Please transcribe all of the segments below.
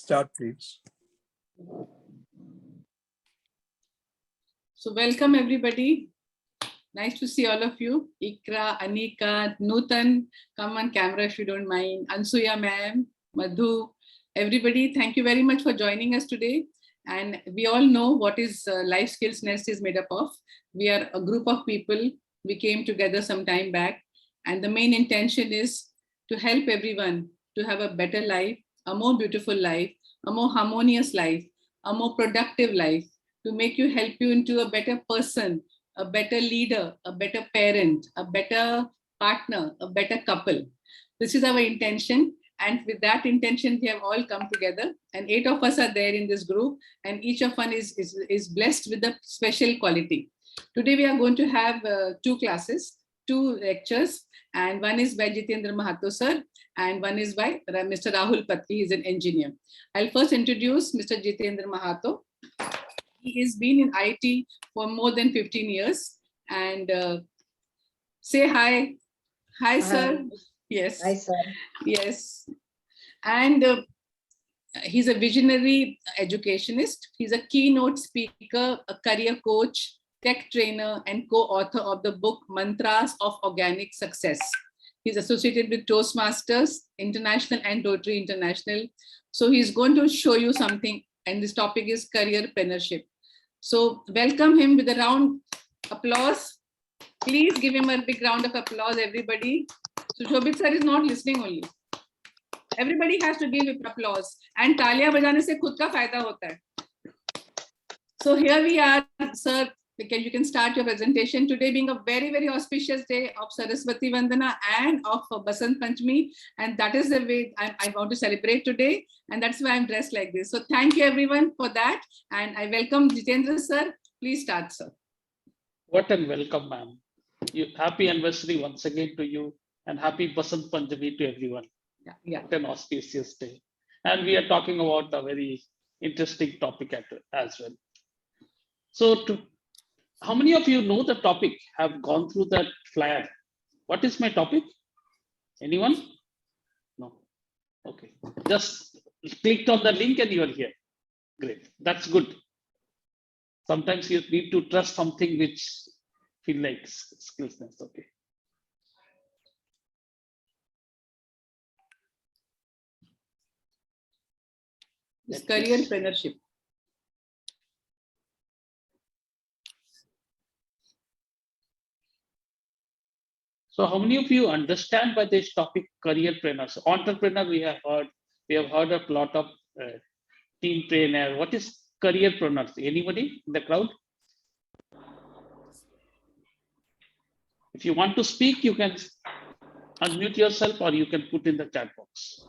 Start, please. So welcome everybody. Nice to see all of you. Ikra, Anika, Nutan, come on camera if you don't mind. Ansuya ma'am, Madhu, everybody, thank you very much for joining us today. And we all know what is Life Skills Nest is made up of. We are a group of people. We came together some time back. And the main intention is to help everyone to have a better life, a more beautiful life, a more harmonious life, a more productive life, to make you help you into a better person, a better leader, a better parent, a better partner, a better couple. This is our intention. And with that intention, we have all come together. And 8 of us are there in this group. And each of us is blessed with a special quality. Today, we are going to have 2 classes, 2 lectures. And one is by Jitendra Mahato sir. And one is by Mr. Rahul Patki. He is an engineer. I'll first introduce Mr. Jitendra Mahato. He has been in IT for more than 15 years. And say hi. Hi, sir. Yes. Hi, sir. Yes. And he's a visionary educationist. He's a keynote speaker, a career coach, tech trainer, and co-author of the book Mantras of Organic Success. He's associated with Toastmasters International and Rotary International. So he's going to show you something. And this topic is CareerPrenuership. So welcome him with a round applause. Please give him a big round of applause, everybody. So Shobit sir is not listening only. Everybody has to give applause. And taaliyan bajane se khud ka fayda hota hai. So here we are, sir. You can start your presentation. Today being a very, very auspicious day of Saraswati Vandana and of Basant Panchami. And that is the way I want to celebrate today. And that's why I'm dressed like this. So thank you everyone for that. And I welcome Jitendra sir. Please start, sir. What a welcome, ma'am. Happy anniversary once again to you. And happy Basant Panchami to everyone. Yeah. What an auspicious day. And we are talking about a very interesting topic as well. So how many of you know the topic, have gone through that flyer? What is my topic? Anyone? No. Okay. Just clicked on the link and you are here. Great. That's good. Sometimes you need to trust something which feel like skillsness. Okay. It's CareerPrenuership. So how many of you understand by this topic, careerpreneurs? Entrepreneur, we have heard a lot of teenpreneur. What is careerpreneurs? Anybody in the crowd? If you want to speak, you can unmute yourself or you can put in the chat box.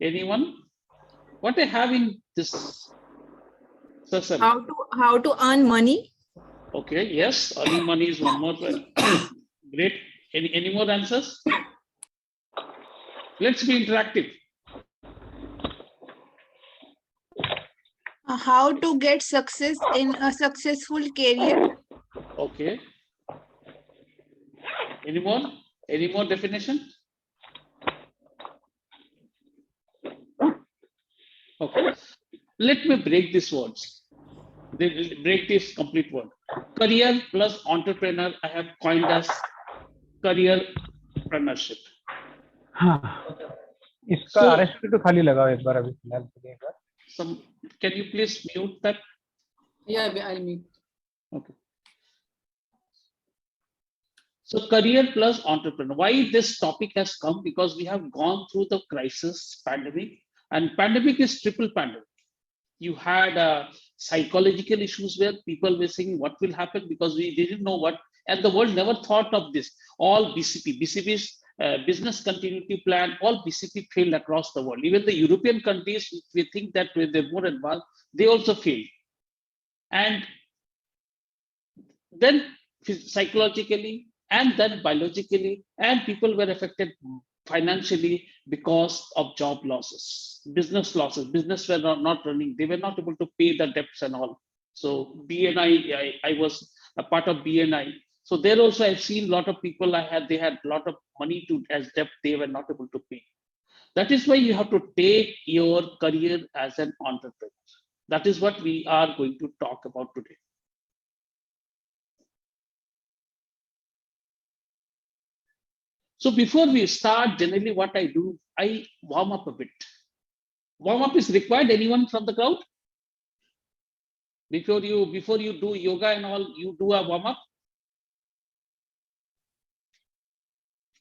Anyone? What I have in this? Sir. How to earn money? Okay, yes, earning money is one more. Great. Any more answers? Let's be interactive. How to get success in a successful career? Okay. Any more? Any more definition? Okay. Let me break these words. Break this complete word. Career plus entrepreneur, I have coined as careerpreneurship. इसका RSP तो खाली लगाओ एक बार अभी फिलहाल के लिए एक बार. Can you please mute that? Yeah, I'll mute. Okay. So career plus entrepreneur. Why this topic has come? Because we have gone through the crisis, pandemic, and pandemic is triple pandemic. You had psychological issues where people were saying what will happen because we didn't know what, and the world never thought of this. All BCP's business continuity plan, all BCP failed across the world. Even the European countries, we think that they're more advanced, they also failed. And then psychologically and then biologically, and people were affected financially because of job losses, business losses. Business were not running. They were not able to pay the debts and all. So BNI, I was a part of BNI. So there also I've seen a lot of people they had a lot of money as debt they were not able to pay. That is why you have to take your career as an entrepreneur. That is what we are going to talk about today. So before we start, generally what I do, I warm up a bit. Warm up is required. Anyone from the crowd? Before you do yoga and all, you do a warm up?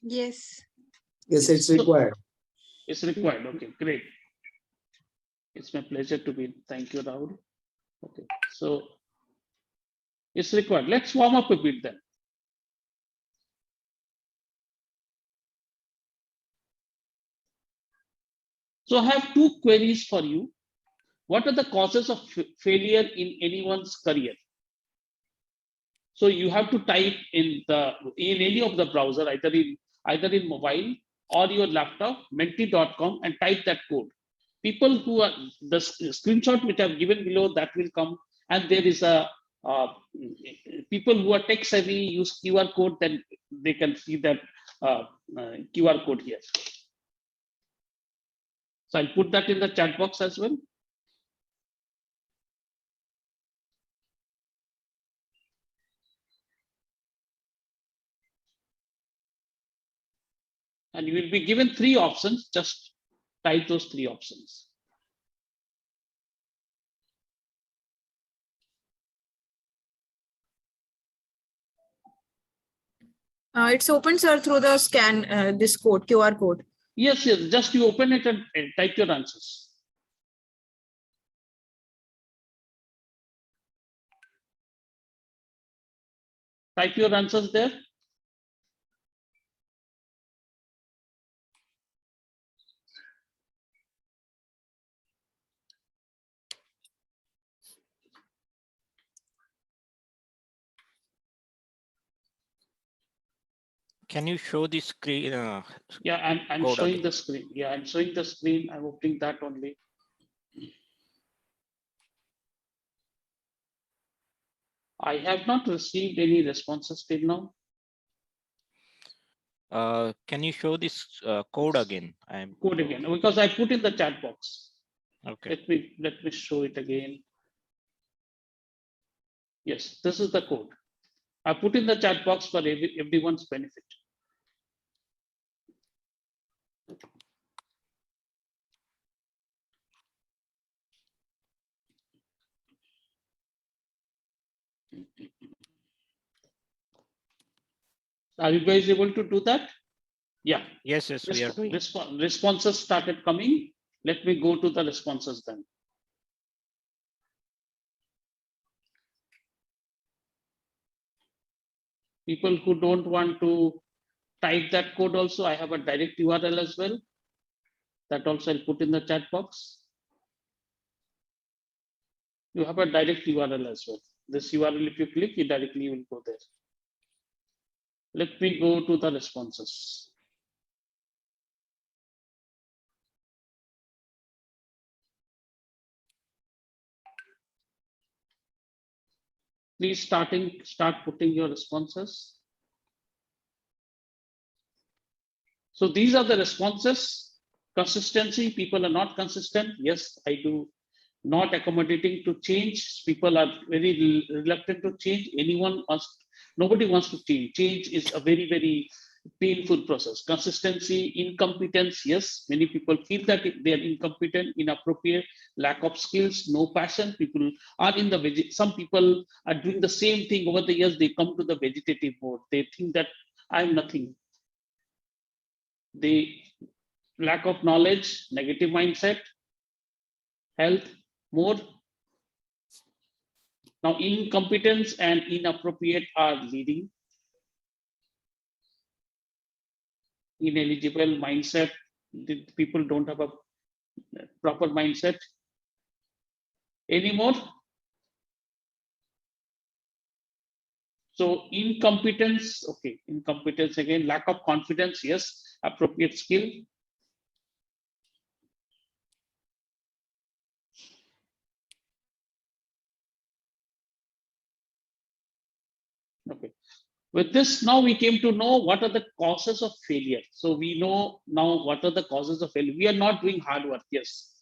Yes. Yes, it's required. It's required. Okay, great. It's my pleasure to be. Thank you, Rahul. Okay, so it's required. Let's warm up a bit then. So I have two queries for you. What are the causes of failure in anyone's career? So you have to type in any of the browser, either in mobile or your laptop, menti.com, and type that code. People who are the screenshot which I've given below, that will come, and there is a people who are tech savvy use QR code, then they can see that QR code here. So I'll put that in the chat box as well. And you will be given 3 options. Just type those 3 options. It's open, sir, through the scan, this code, QR code. Yes, yes. Just you open it and type your answers. Type your answers there. Can you show the screen? Yeah, I'm Code showing again. the screen. Yeah, I'm showing the screen. I'm opening that only. I have not received any responses till now. Can you show this code again? I'm Code again, because I put in the chat box. okay. Let me show it again. Yes, this is the code. I put in the chat box for everyone's benefit. Are you guys able to do that? Yeah. Yes, yes, we are doing. Responses started coming. Let me go to the responses then. People who don't want to type that code also, I have a direct URL as well. That also I'll put in the chat box. You have a direct URL as well. This URL, if you click, it directly will go there. Let me go to the responses. Please start putting your responses. So these are the responses. Consistency, people are not consistent. Yes, I do. Not accommodating to change. People are very reluctant to change. Nobody wants to change. Change is a very, very painful process. Consistency, incompetence. Yes, many people feel that they are incompetent, inappropriate, lack of skills, no passion. People are in the some people are doing the same thing over the years. They come to the vegetative mode. They think that I'm nothing. They lack of knowledge, negative mindset, health, more. Now, incompetence and inappropriate are leading. Ineligible mindset, the people don't have a proper mindset. Any more? So incompetence, okay, incompetence again, lack of confidence, yes, appropriate skill. Okay. With this, now we came to know what are the causes of failure. So we know now what are the causes of failure. We are not doing hard work. Yes,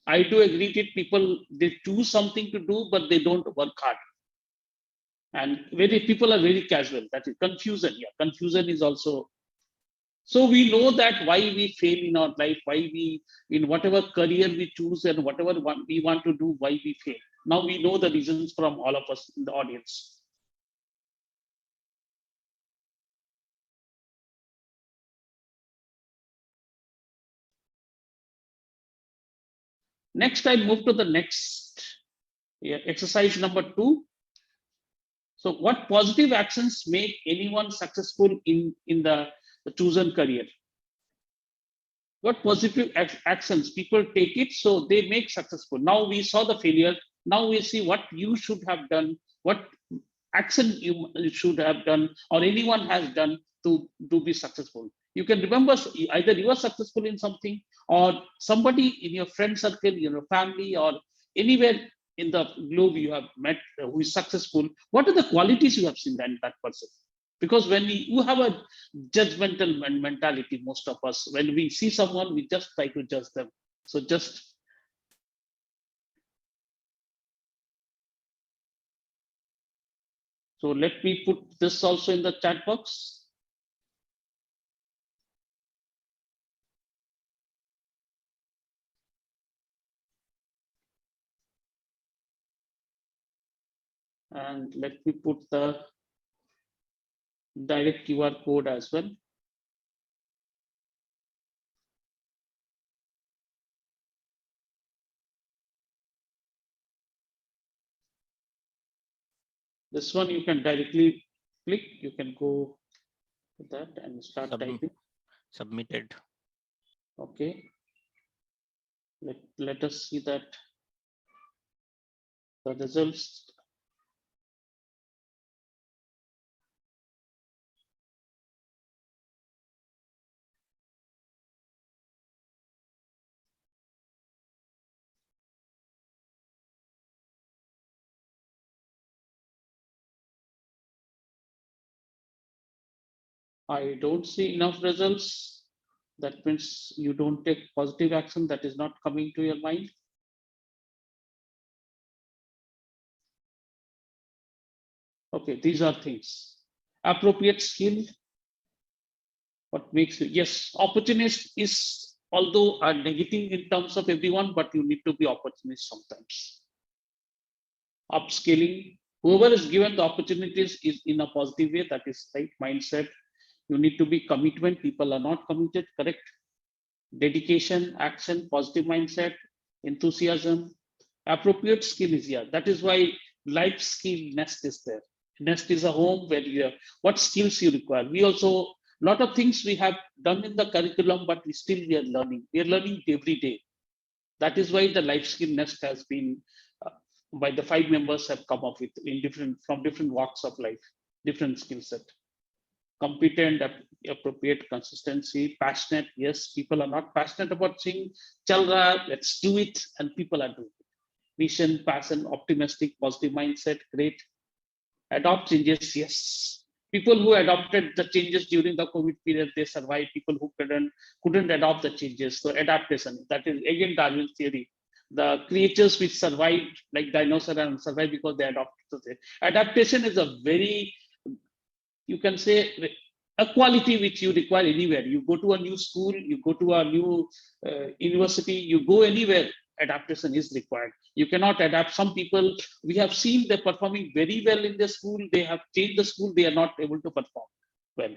I do agree with it. People, they choose something to do, but they don't work hard. And people are very casual. That is confusion. Yeah, confusion is also. So we know that why we fail in our life, why we, in whatever career we choose and whatever we want to do, why we fail. Now we know the reasons from all of us in the audience. Next, I move to the next exercise number 2. So what positive actions make anyone successful in the chosen career? What positive actions people take it, so they make successful. Now we saw the failure. Now we see what you should have done, what action you should have done, or anyone has done to be successful. You can remember either you are successful in something, or somebody in your friend circle, in your family, or anywhere in the globe you have met who is successful. What are the qualities you have seen in that person? Because when you have a judgmental mentality, most of us, when we see someone, we just try to judge them. So let me put this also in the chat box. And let me put the direct QR code as well. This one you can directly click. You can go to that and start typing. Submitted. Okay. Let us see that the results. I don't see enough results. That means you don't take positive action. That is not coming to your mind. Okay, these are things. Appropriate skill. What makes you, yes, opportunist is although a negative in terms of everyone, but you need to be opportunist sometimes. Upscaling. Whoever is given the opportunities is in a positive way. That is right mindset. You need to be commitment. People are not committed, correct? Dedication, action, positive mindset, enthusiasm. Appropriate skill is here. That is why life skill nest is there. Nest is a home where you have what skills you require. We also, lot of things we have done in the curriculum, but we are learning. We are learning every day. That is why the life skill nest has been by the 5 members have come up with from different walks of life, different skill set. Competent, appropriate, consistency, passionate. Yes, people are not passionate about saying, "Chalra, let's do it," and people are doing it. Vision, passion, optimistic, positive mindset, great. Adopt changes, yes. People who adopted the changes during the COVID period, they survived. People who couldn't adopt the changes. So adaptation, that is again Darwin's theory. The creatures which survived, like dinosaurs, and survived because they adopted. Adaptation is a very, you can say, a quality which you require anywhere. You go to a new school, you go to a new university, you go anywhere, adaptation is required. You cannot adapt. Some people, we have seen they're performing very well in the school, they have changed the school, they are not able to perform well.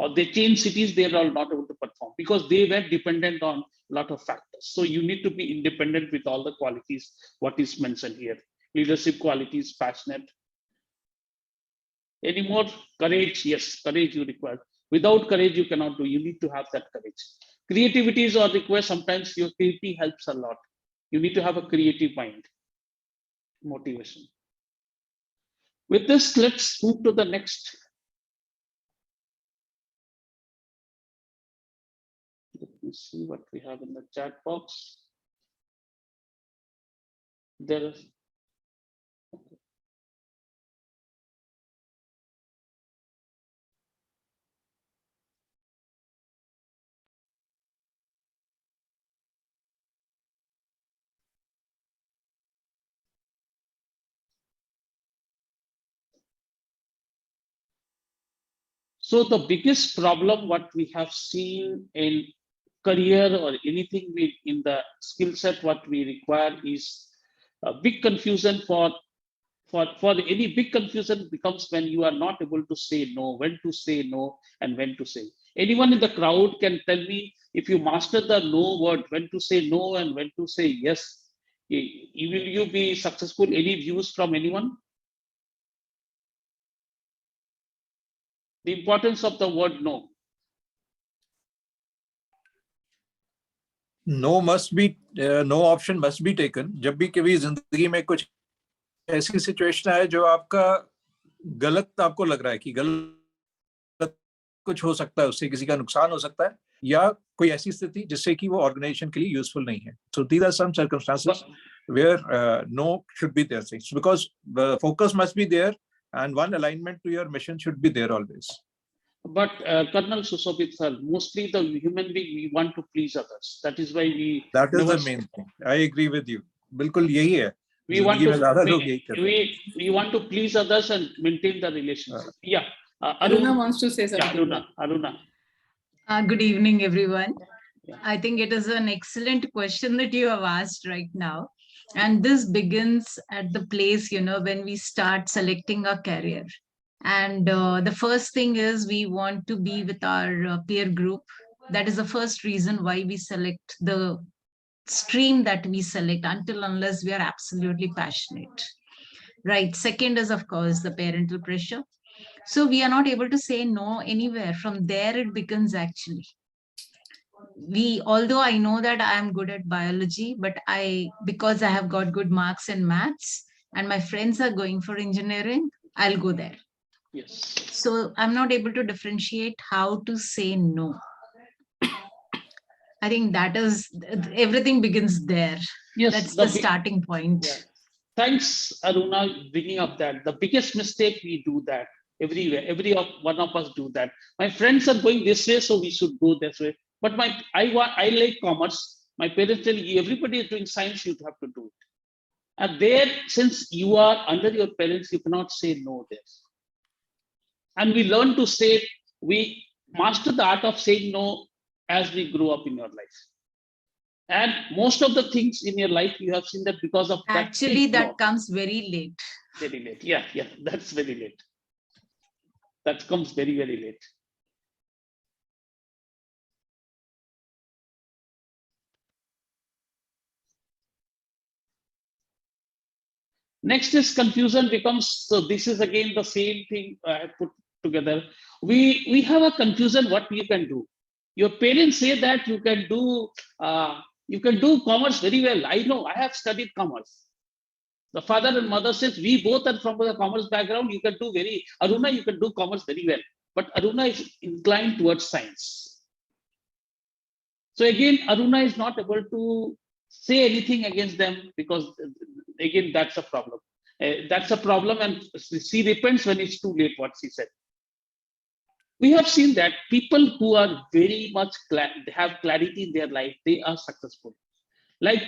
Or they change cities, they are not able to perform because they were dependent on a lot of factors. So you need to be independent with all the qualities, what is mentioned here. Leadership qualities, passionate. Any more? Courage, yes, courage you require. Without courage, you cannot do. You need to have that courage. Creativity is or request. Sometimes your creativity helps a lot. You need to have a creative mind. Motivation. With this, let's move to the next. Let me see what we have in the chat box. There is. So the biggest problem what we have seen in career or anything in the skill set what we require is a big confusion for any big confusion becomes when you are not able to say no, when to say no and when to say. Anyone in the crowd can tell me if you master the no word, when to say no and when to say yes, will you be successful? Any views from anyone? The importance of the word no. No must be no option must be taken. जब भी कभी जिंदगी में कुछ ऐसी situation है जो आपका गलत आपको लग रहा है कि गलत कुछ हो सकता है, उससे किसी का नुकसान हो सकता है या कोई ऐसी स्थिति जिससे कि वो ऑर्गेनाइजेशन के लिए यूजफुल नहीं है. So these are some circumstances where no should be there things because the focus must be there and one alignment to your mission should be there always. But Colonel Susobit sir, mostly the human being, we want to please others. That is why we. That is the main thing. I agree with you. बिल्कुल यही है. We want to please others and maintain the relationship. Yeah. Aruna wants to say something. Yeah, Aruna. Good evening, everyone. Yeah. I think it is an excellent question that you have asked right now. And this begins at the place, when we start selecting our career. And the first thing is we want to be with our peer group. That is the first reason why we select the stream that we select unless we are absolutely passionate. Right. Second is, of course, the parental pressure. So we are not able to say no anywhere. From there, it begins actually. Although I know that I am good at biology, but because I have got good marks in maths and my friends are going for engineering, I'll go there. Yes. So I'm not able to differentiate how to say no. I think that is, everything begins there. Yes. That's the starting point. Yeah. Thanks, Aruna, bringing up that. The biggest mistake we do that everywhere. Every one of us do that. My friends are going this way, so we should go this way. But I like commerce. My parents tell you, everybody is doing science, you have to do it. And there, since you are under your parents, you cannot say no there. And we learn to say, we master the art of saying no as we grow up in your life. And most of the things in your life, you have seen that because of that. Actually, that comes very late. Very late. Yeah, that's very late. That comes very, very late. Next is confusion becomes, so this is again the same thing I put together. We have a confusion what you can do. Your parents say that you can do commerce very well. I know, I have studied commerce. The father and mother says, we both are from the commerce background, you can do Aruna, you can do commerce very well. But Aruna is inclined towards science. So again, Aruna is not able to say anything against them because again, that's a problem. That's a problem, and she repents when it's too late, what she said. We have seen that people who are very much have clarity in their life, they are successful. Like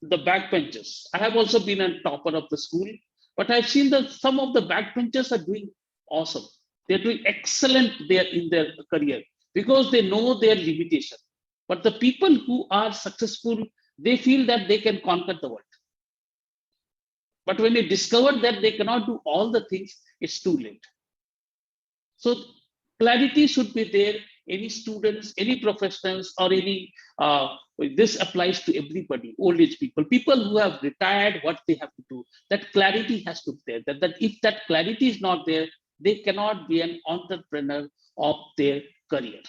the backbenchers. I have also been a topper of the school, but I've seen that some of the backbenchers are doing awesome. They're doing excellent there in their career because they know their limitation. But the people who are successful, they feel that they can conquer the world. But when they discover that they cannot do all the things, it's too late. So clarity should be there. Any students, any professionals, or any, this applies to everybody, old age people, people who have retired, what they have to do. That clarity has to be there. That if that clarity is not there, they cannot be an entrepreneur of their career.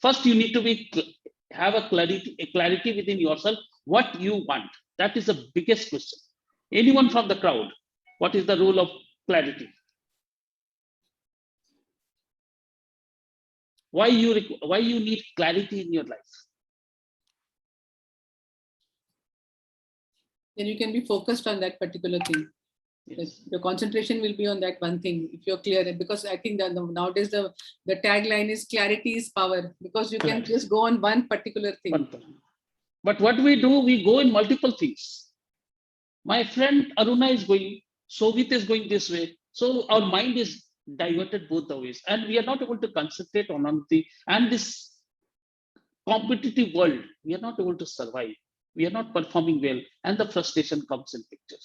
First, you need to have a clarity within yourself, what you want. That is the biggest question. Anyone from the crowd, what is the role of clarity? Why you need clarity in your life? Then you can be focused on that particular thing. Yes. The concentration will be on that one thing if you're clear. Because I think that nowadays the tagline is clarity is power, because you can just go on one particular thing. But what we do, we go in multiple things. My friend Aruna is going, Sovit is going this way. So our mind is diverted both the ways, and we are not able to concentrate on the, and this competitive world, we are not able to survive. We are not performing well, and the frustration comes in picture.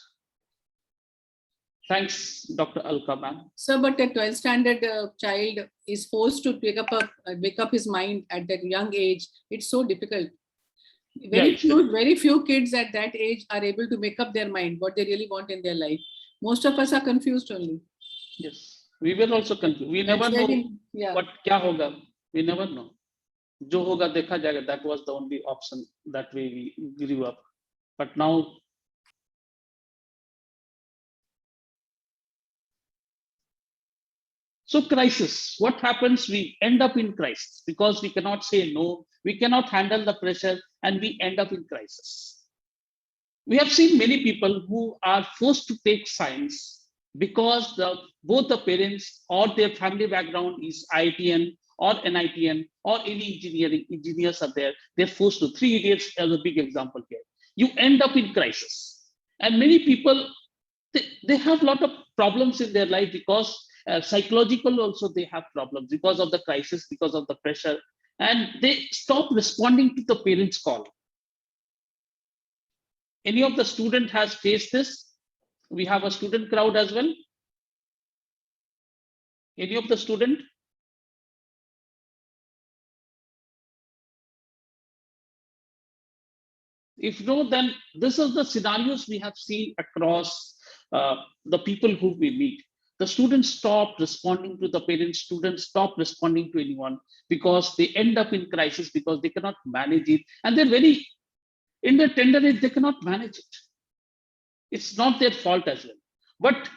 Thanks, Dr. Alka, ma'am. So, but a 12th standard child is forced to wake up his mind at that young age. It's so difficult. Very few kids at that age are able to make up their mind what they really want in their life. Most of us are confused only. Yes, we were also confused. We never know what kya hoga. We never know. Jo hoga dekha jayega. That was the only option. That way we grew up. But now, so crisis, what happens? We end up in crisis because we cannot say no, we cannot handle the pressure, and we end up in crisis. We have seen many people who are forced to take science because both the parents or their family background is IITN or NITN or any engineers are there. They're forced to. 3 Idiots as a big example here. You end up in crisis. And many people, they have a lot of problems in their life because psychological also they have problems because of the crisis, because of the pressure, and they stop responding to the parents' call. Any of the student has faced this? We have a student crowd as well. Any of the student? If no, then this is the scenarios we have seen across the people who we meet. The students stop responding to the parents, students stop responding to anyone because they end up in crisis because they cannot manage it. And they're very, in their tender age, they cannot manage it. It's not their fault as well. But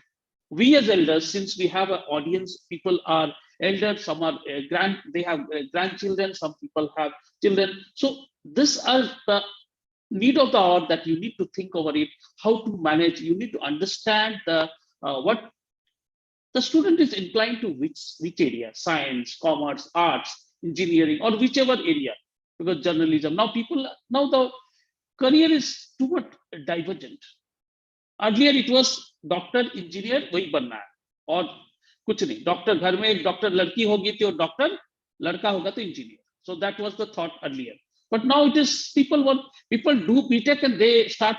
we as elders, since we have an audience, people are elders, some are they have grandchildren, some people have children. So this is the need of the hour that you need to think over it, how to manage. You need to understand what the student is inclined to, which area, science, commerce, arts, engineering, or whichever area, because journalism. Now the career is too much divergent. Earlier it was doctor, engineer, वही बनना है, और कुछ नहीं. Doctor घर में एक doctor लड़की होगी तो doctor, लड़का होगा तो engineer. So that was the thought earlier. But now it is people do BTech and they start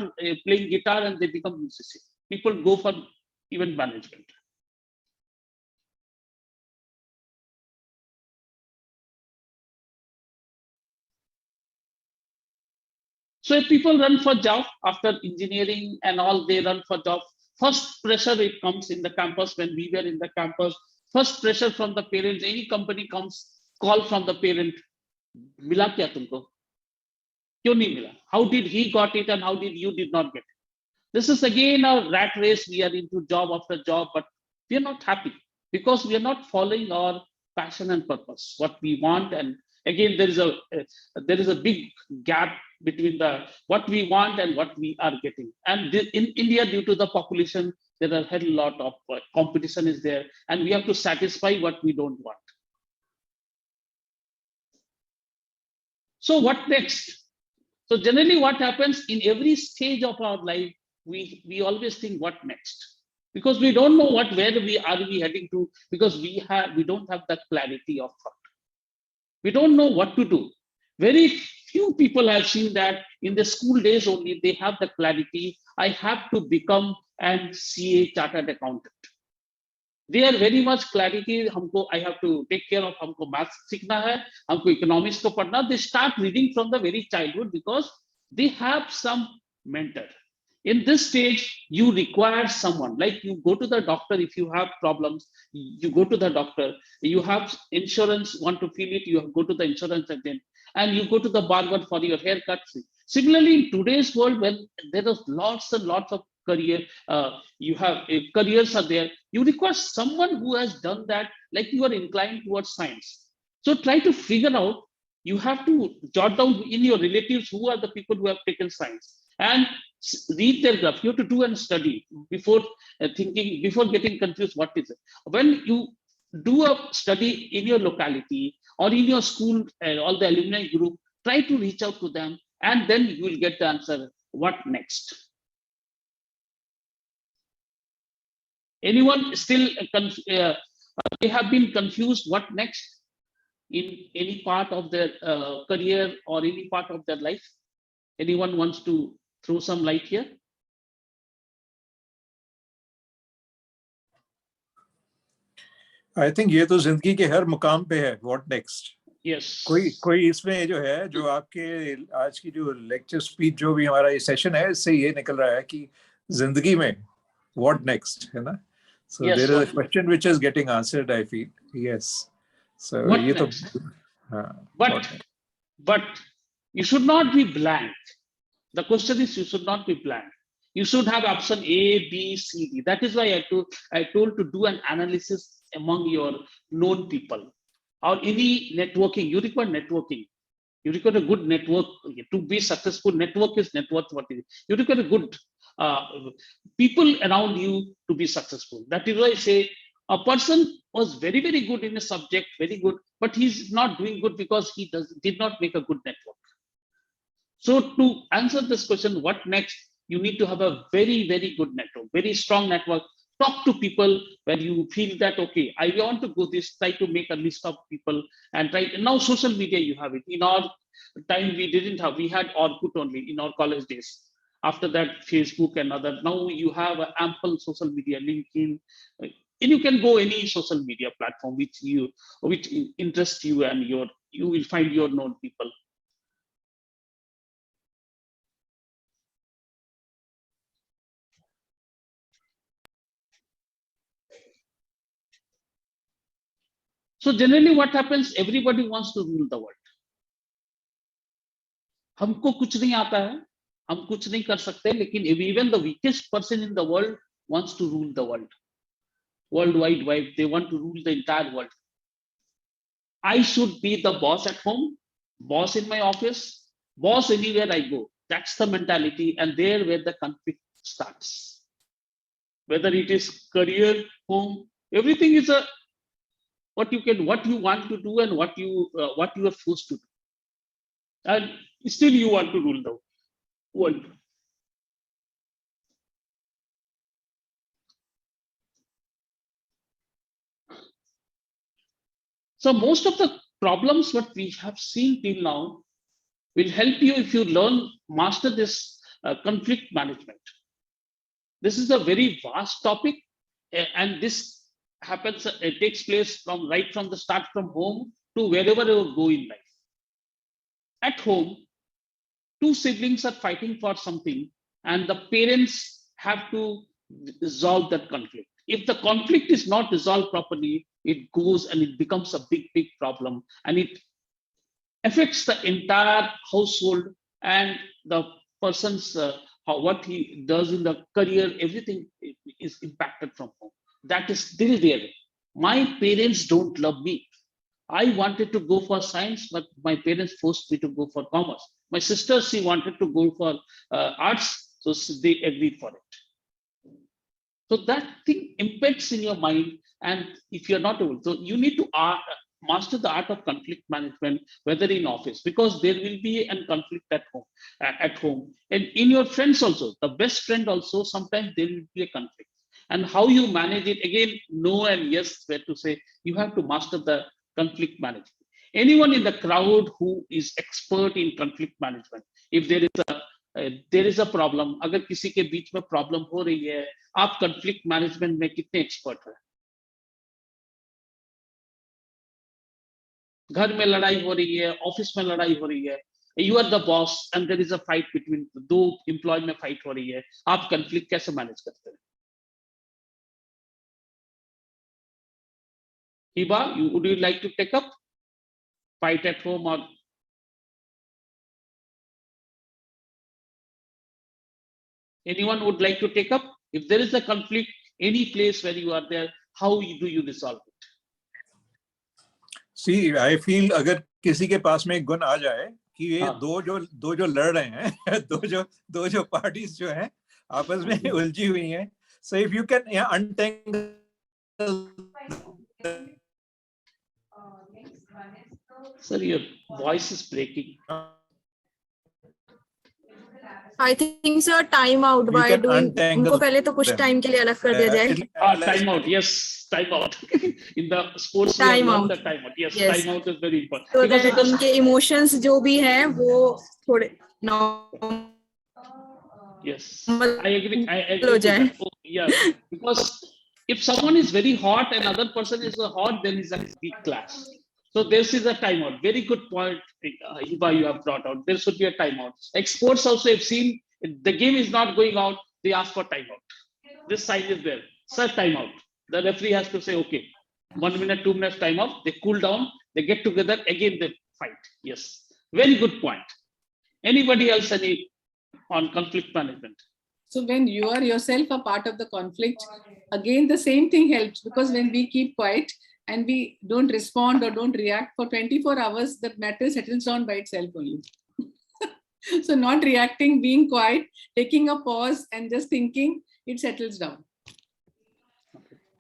playing guitar and they become musicians. People go for event management. So if people run for job after engineering and all, they run for job. First pressure it comes in the campus. When we were in the campus, first pressure from the parents. Any company comes, call from the parent. Mila kya tumko? Kyun nahi mila? How did he got it and how did you did not get it? This is again a rat race. We are into job after job, but we are not happy because we are not following our passion and purpose, what we want. And again, there is a big gap between what we want and what we are getting. And in India, due to the population, there are a lot of competition is there, and we have to satisfy what we don't want. So what next? So generally what happens in every stage of our life, we always think what next, because we don't know where we are heading to, because we don't have that clarity of thought. We don't know what to do. Very few people have seen that in the school days only, they have the clarity. I have to become an CA chartered accountant. They are very much clarity. I have to take care of math सीखना है, हमको economics को पढ़ना. They start reading from the very childhood because they have some mentor. In this stage, you require someone, like you go to the doctor if you have problems, you go to the doctor, you have insurance, want to feel it, you go to the insurance agent, and you go to the barber for your haircut. Similarly, in today's world, when there are lots and lots of careers are there, you require someone who has done that, like you are inclined towards science. So try to figure out, you have to jot down in your relatives who are the people who have taken science and read their graph. You have to do and study before getting confused. What is it? When you do a study in your locality or in your school, all the alumni group, try to reach out to them, and then you will get the answer. What next? Anyone still They have been confused what next in any part of their career or any part of their life. Anyone wants to throw some light here? I think ये तो जिंदगी के हर मुकाम पे है. What next? Yes. कोई इसमें जो है, जो आपके आज की जो लेक्चर स्पीच जो भी हमारा ये सेशन है, इससे ये निकल रहा है कि जिंदगी में what next, है ना? So Yes, there is a what- question which is getting answered, I feel. Yes. So What ये तो next? हाँ, But what next? but you should not be blank. The question is, you should not be blank. You should have option A, B, C, D. That is why I told to do an analysis among your known people or any networking. You require networking. You require a good network to be successful. Network is net worth. What is it? You require a good people around you to be successful. That is why I say a person was very, very good in a subject, very good, but he's not doing good because he did not make a good network. So to answer this question, what next? You need to have a very, very good network, very strong network. Talk to people when you feel that, okay, I want to go this, try to make a list of people and try. Now social media, you have it. In our time, we didn't have, we had Orkut only in our college days. After that, Facebook and other. Now you have ample social media, LinkedIn, and you can go any social media platform which interests you and you will find your known people. So generally what happens, everybody wants to rule the world. हमको कुछ नहीं आता है, हम कुछ नहीं कर सकते, लेकिन even the weakest person in the world wants to rule the world. Worldwide, they want to rule the entire world. I should be the boss at home, boss in my office, boss anywhere I go. That's the mentality, and there where the conflict starts. Whether it is career, home, everything is a what you want to do and what you are forced to do, and still you want to rule the world. So most of the problems what we have seen till now will help you if you master this conflict management. This is a very vast topic, and this happens, it takes place right from the start, from home to wherever you go in life. At home, two siblings are fighting for something, and the parents have to resolve that conflict. If the conflict is not resolved properly, it goes and it becomes a big, big problem, and it affects the entire household and the person's what he does in the career. Everything is impacted from home. That is still there. My parents don't love me. I wanted to go for science, but my parents forced me to go for commerce. My sister, she wanted to go for arts, so they agreed for it. So that thing impacts in your mind, and if you're not able, so you need to master the art of conflict management, whether in office, because there will be a conflict at home, and in your friends also. The best friend also, sometimes there will be a conflict, and how you manage it, again, no and yes, where to say, you have to master the conflict management. Anyone in the crowd who is expert in conflict management, if there is a problem, अगर किसी के बीच में problem हो रही है, आप conflict management में कितने एक्सपर्ट हैं? घर में लड़ाई हो रही है, ऑफिस में लड़ाई हो रही है, you are the boss and there is a fight between दो एम्प्लॉय में फाइट हो रही है, आप conflict कैसे मैनेज करते हैं? Hiba, would you like to take up fight at home, or anyone would like to take up? If there is a conflict, any place where you are there, how do you resolve it? See, I feel अगर किसी के पास में एक गुण आ जाए कि ये दो जो लड़ रहे हैं, दो जो पार्टीज जो हैं आपस में उलझी हुई हैं, so if you can untangle. Sir, your voice is breaking. I think sir time out You by can doing untangle उनको पहले तो कुछ them. time के लिए अलग कर दिया जाए. Time out, yes, time out. In the sports, we have Time learned out. the time out. Yes, Yes. time out is very important. So Because that it was उनके emotions जो भी हैं वो थोड़े normal yes, I agree. I हो agree to जाए. that. Oh, yeah, because if someone is very hot and other person is hot, then is a big clash. So this is a timeout. Very good point, Hiba, you have brought out. There should be a timeout. Exports also have seen the game is not going out. They ask for timeout. This sign is there. Sir, timeout. The referee has to say, okay, 1 minute, 2 minutes timeout. They cool down. They get together again. They fight. Yes, very good point. Anybody else any on conflict management? So when you are yourself a part of the conflict, again, the same thing helps, because when we keep quiet and we don't respond or don't react for 24 hours, the matter settles down by itself only. So not reacting, being quiet, taking a pause and just thinking, it settles down.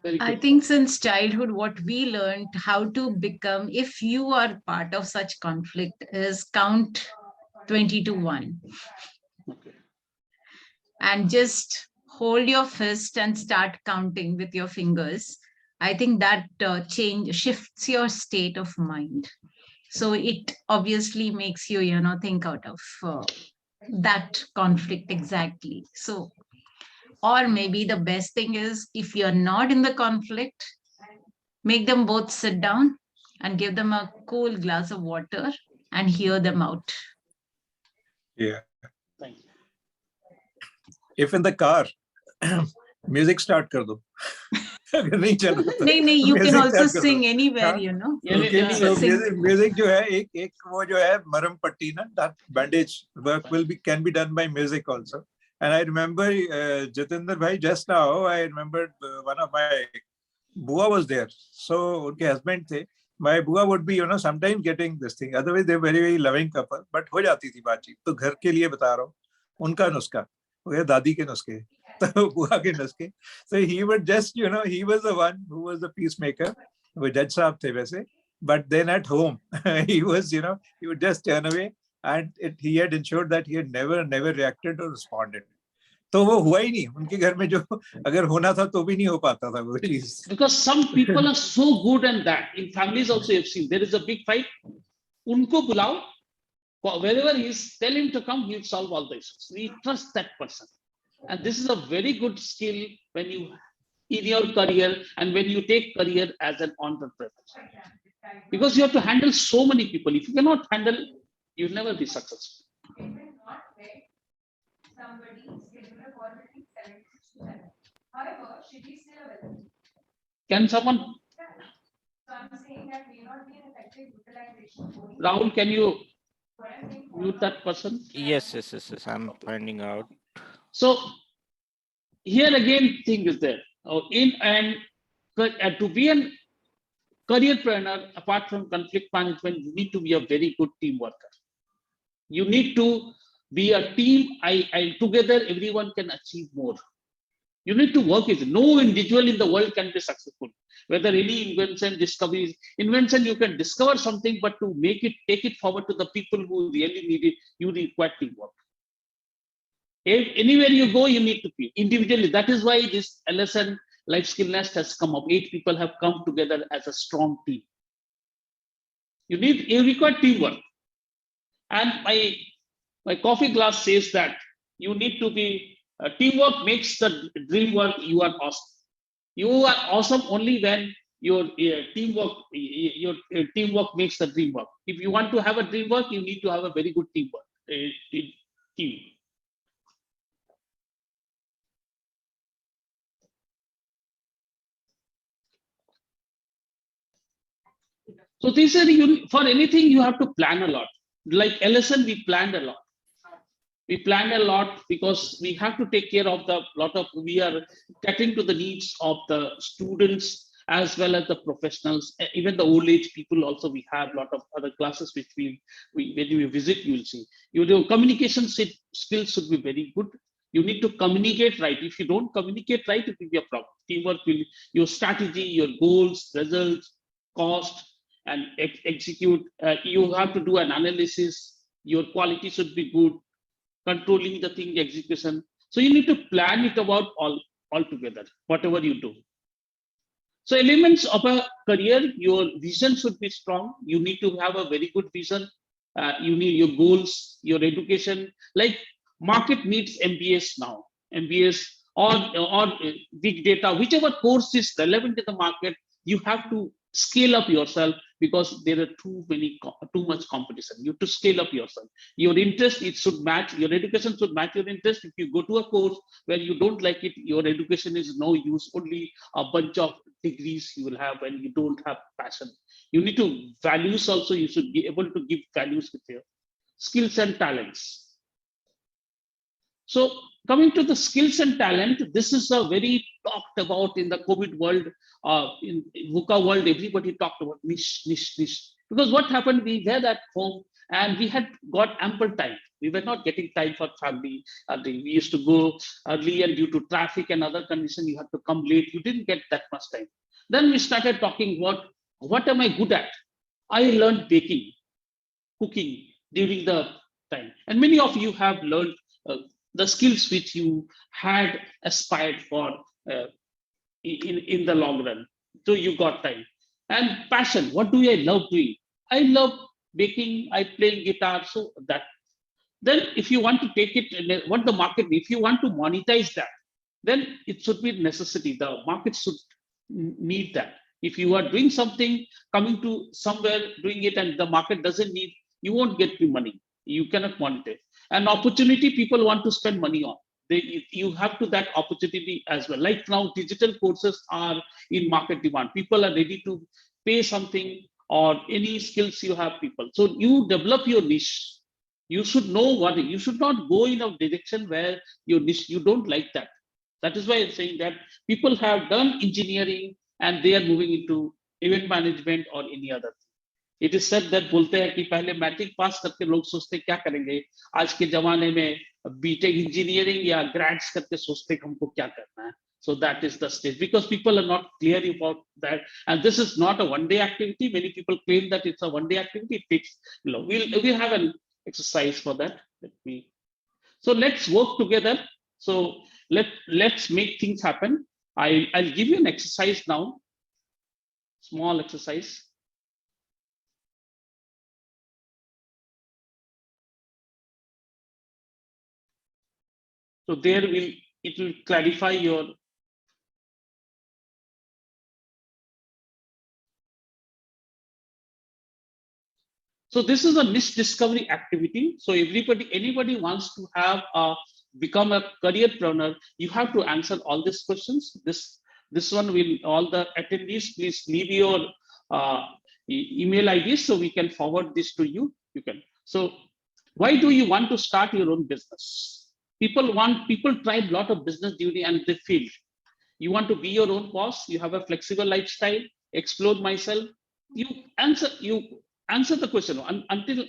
Very I good. think since childhood, what we learned how to become, if you are part of such conflict, is count 20 to 1 Okay. and just hold your fist and start counting with your fingers. I think that change shifts your state of mind. So it obviously makes you, think out of that conflict exactly. So, or maybe the best thing is if you're not in the conflict, make them both sit down and give them a cool glass of water and hear them out. Yeah. Thank you. If in the car, music start कर दो. अगर नहीं चल रहा तो नहीं, you can music also start कर दो. sing anywhere, हाँ. Okay, You So can sing. music जो है एक वो जो है मरम पट्टी ना, that bandage work can be done by music also. And I remember Jitendra bhai, just now I remembered one of my bua was there. So उनके husband थे. My bua would be sometimes getting this thing. Otherwise they're very very loving couple. But हो जाती थी बातचीत. तो घर के लिए बता रहा हूँ. उनका नुस्खा. वो दादी के नुस्खे. तो बुआ के नुस्खे. So he would just he was the one who was the peacemaker. वो जज साहब थे वैसे. But then at home he was he would just turn away, and he had ensured that he had never reacted or responded. तो वो हुआ ही नहीं उनके घर में, जो अगर होना था तो भी नहीं हो पाता था वो चीज. Because some people are so good at that. In families also you've seen there is a big fight. Unko bulao, wherever he is, tell him to come, he'll solve all the issues. We trust that person. And this is a very good skill when you in your career and when you take career as an entrepreneur. Because you have to handle so many people. If you cannot handle, you'll never be successful. Can someone? Rahul, can you mute that person? Yes. I'm finding out. So here again, thing is there. To be a careerpreneur, apart from conflict management, you need to be a very good team worker. You need to be a team. Together, everyone can achieve more. You need to work with no individual in the world can be successful. Whether any invention, discovery, invention, you can discover something, but to make it, take it forward to the people who really need it, you require teamwork. Anywhere you go, you need to be individually. That is why this LSN Life Skill Nest has come up. 8 people have come together as a strong team. You require teamwork. And my coffee glass says that you need to be teamwork makes the dream work. You are awesome. You are awesome only when your teamwork makes the dream work. If you want to have a dream work, you need to have a very good teamwork. Team. So these are for anything you have to plan a lot. Like LSN, we planned a lot. We planned a lot because we have to take care of we are catering to the needs of the students as well as the professionals, even the old age people also. We have a lot of other classes which when you visit, you will see. Your communication skills should be very good. You need to communicate right. If you don't communicate right, it will be a problem. Teamwork will, your strategy, your goals, results, cost, and execute. You have to do an analysis. Your quality should be good. controlling the thing, execution. So you need to plan it about all together, whatever you do. So elements of a career, your vision should be strong. You need to have a very good vision. You need your goals, your education. Like market needs MBAs now, MBAs or big data, whichever course is relevant in the market, you have to scale up yourself because there are too much competition. You have to scale up yourself. Your interest, it should match, your education should match your interest. If you go to a course where you don't like it, your education is no use, only a bunch of degrees you will have when you don't have passion. You need to values also, you should be able to give values with your skills and talents. So coming to the skills and talent, this is a very talked about in the COVID world, in VUCA world, everybody talked about niche. Because what happened, we were at home and we had got ample time. We were not getting time for family. We used to go early and due to traffic and other conditions, you had to come late. You didn't get that much time. Then we started talking what am I good at? I learned baking, cooking during the time. And many of you have learned the skills which you had aspired for in the long run. So you got time. And passion, what do I love doing? I love baking, I play guitar, so that. Then if you want to take it, what the market, if you want to monetize that, then it should be necessity. The market should need that. If you are doing something, coming to somewhere, doing it, and the market doesn't need, you won't get the money. You cannot monetize. An opportunity people want to spend money on. You have to that opportunity as well. Like now, digital courses are in market demand. People are ready to pay something or any skills you have people. So you develop your niche. You should know what, you should not go in a direction where your niche, you don't like that. That is why I'm saying that people have done engineering and they are moving into event management or any other thing. It is said that बोलते हैं कि पहले matric pass करके लोग सोचते क्या करेंगे, आज के जमाने में बीटेक इंजीनियरिंग या ग्रेड्स करके सोचते हमको क्या करना है. So that is the stage, because people are not clear about that. And this is not a one-day activity. Many people claim that it's a one-day activity. It takes, we'll have an exercise for that. So let's work together. So let's make things happen. I'll give you an exercise now, small exercise. So there it will clarify your. So this is a niche discovery activity. So anybody wants to have become a careerpreneur, you have to answer all these questions. This one will, all the attendees, please leave your email IDs so we can forward this to you. You can. So why do you want to start your own business? People try a lot of business duty and they fail. You want to be your own boss. You have a flexible lifestyle. Explore myself. You answer the question until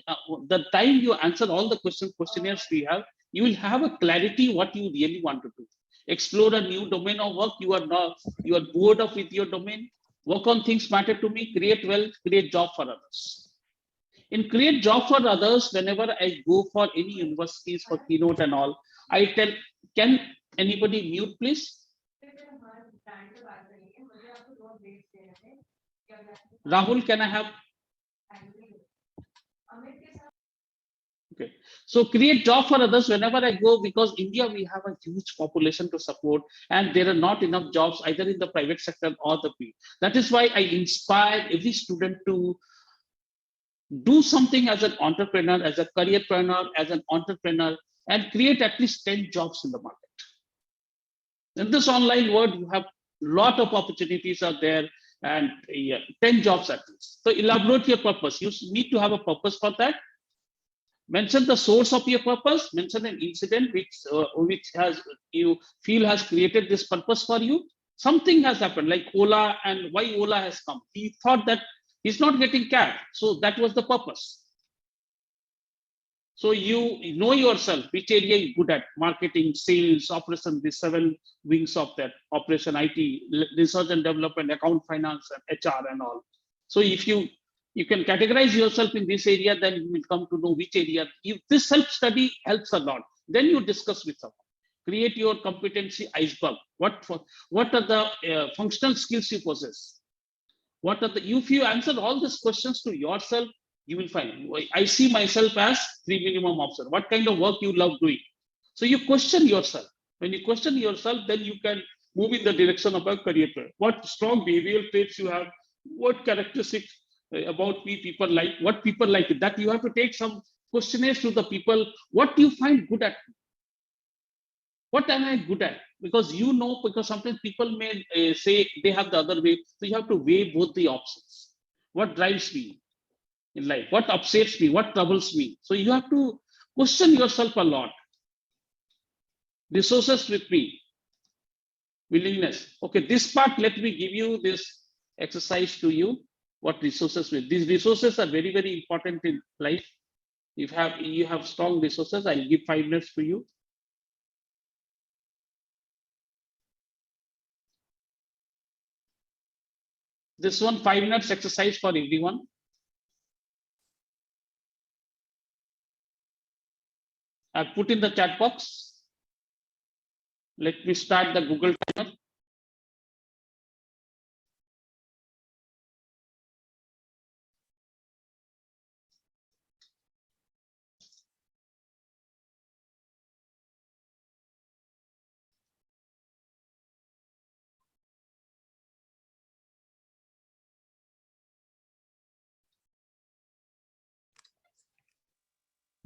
the time you answer all the questionnaires we have, you will have a clarity what you really want to do. Explore a new domain of work. You are bored of with your domain. Work on things matter to me. Create wealth. Create job for others. In create job for others, whenever I go for any universities for keynote and all, I tell, can anybody mute please? Rahul, can I have? Okay. So create job for others whenever I go, because India, we have a huge population to support and there are not enough jobs either in the private sector or the P. That is why I inspire every student to do something as an entrepreneur, as a careerpreneur, as an entrepreneur, and create at least 10 jobs in the market. In this online world, you have a lot of opportunities are there, and 10 jobs at least. So elaborate your purpose. You need to have a purpose for that. Mention the source of your purpose. Mention an incident which has you feel has created this purpose for you. Something has happened, like Ola, and why Ola has come. He thought that he's not getting cab, so that was the purpose. So you know yourself, which area you're good at: marketing, sales, operation, the 7 wings of that: operation, IT, research and development, account, finance, and HR and all. So if you can categorize yourself in this area, then you will come to know which area. This self-study helps a lot. Then you discuss with someone. Create your competency iceberg. What are the functional skills you possess? What are the, if you answer all these questions to yourself, you will find, I see myself as 3 minimum officer. What kind of work you love doing? So you question yourself. When you question yourself, then you can move in the direction of a career plan. What strong behavioral traits you have, what characteristics about me people like, what people like, that you have to take some questionnaires to the people. What do you find good at? What am I good at? Because you know, because sometimes people may say they have the other way. So you have to weigh both the options. What drives me in life? What upsets me? What troubles me? So you have to question yourself a lot. Resources with me. Willingness. Okay, this part, let me give you this exercise to you. What resources with? These resources are very, very important in life. If you have strong resources, I'll give 5 minutes to you. This one, 5 minutes exercise for everyone. I've put in the chat box. Let me start the Google timer.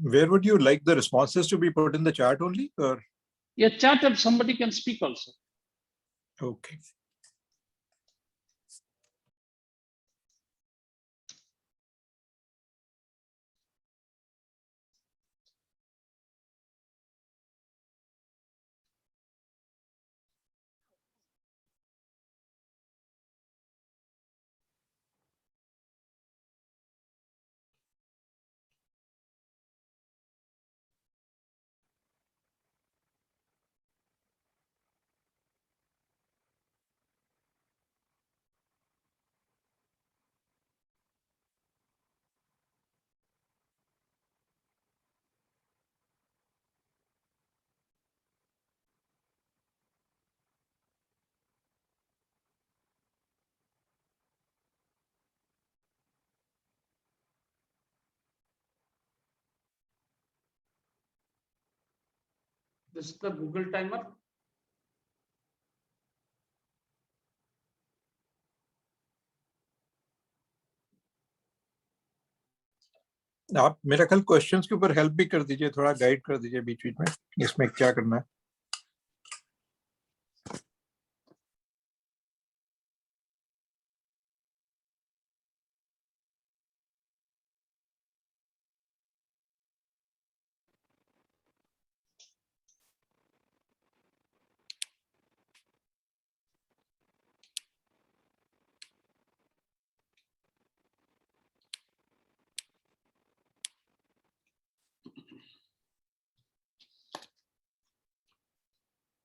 Where would you like the responses to be put in the chat only, or? Yeah, chat and somebody can speak also. Okay. This is the Google timer. आप मेरा ख्याल questions के ऊपर help भी कर दीजिए, थोड़ा guide कर दीजिए बीच बीच में इसमें क्या करना है.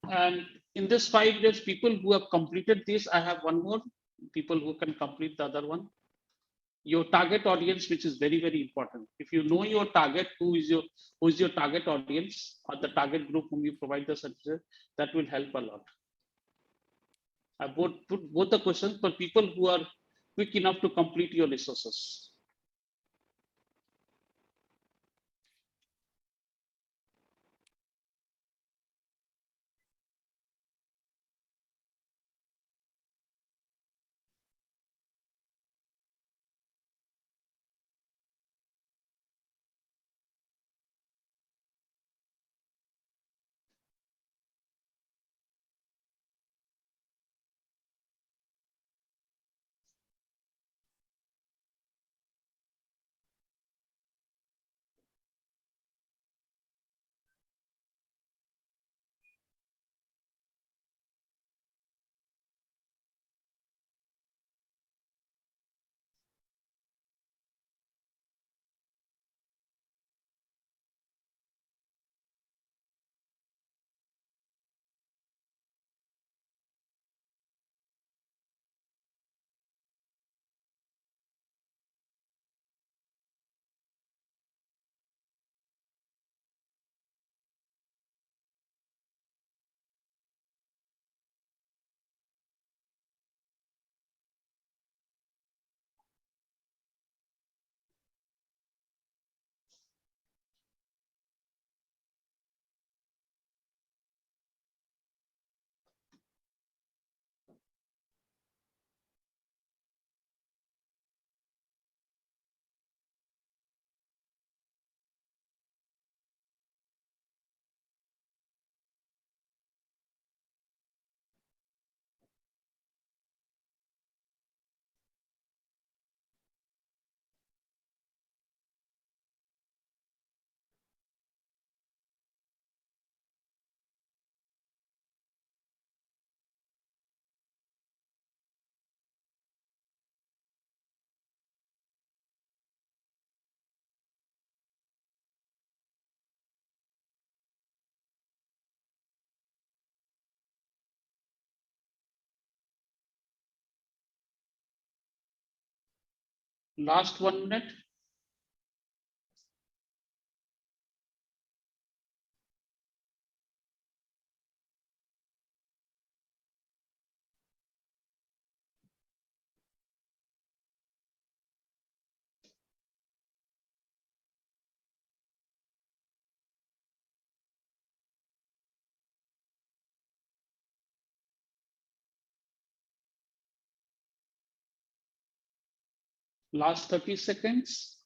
And in this 5 days, people who have completed this, I have one more, people who can complete the other one. Your target audience, which is very, very important. If you know your target, who is your target audience or the target group whom you provide the services, that will help a lot. I put both the questions for people who are quick enough to complete your resources. Last 1 minute. Last 30 seconds.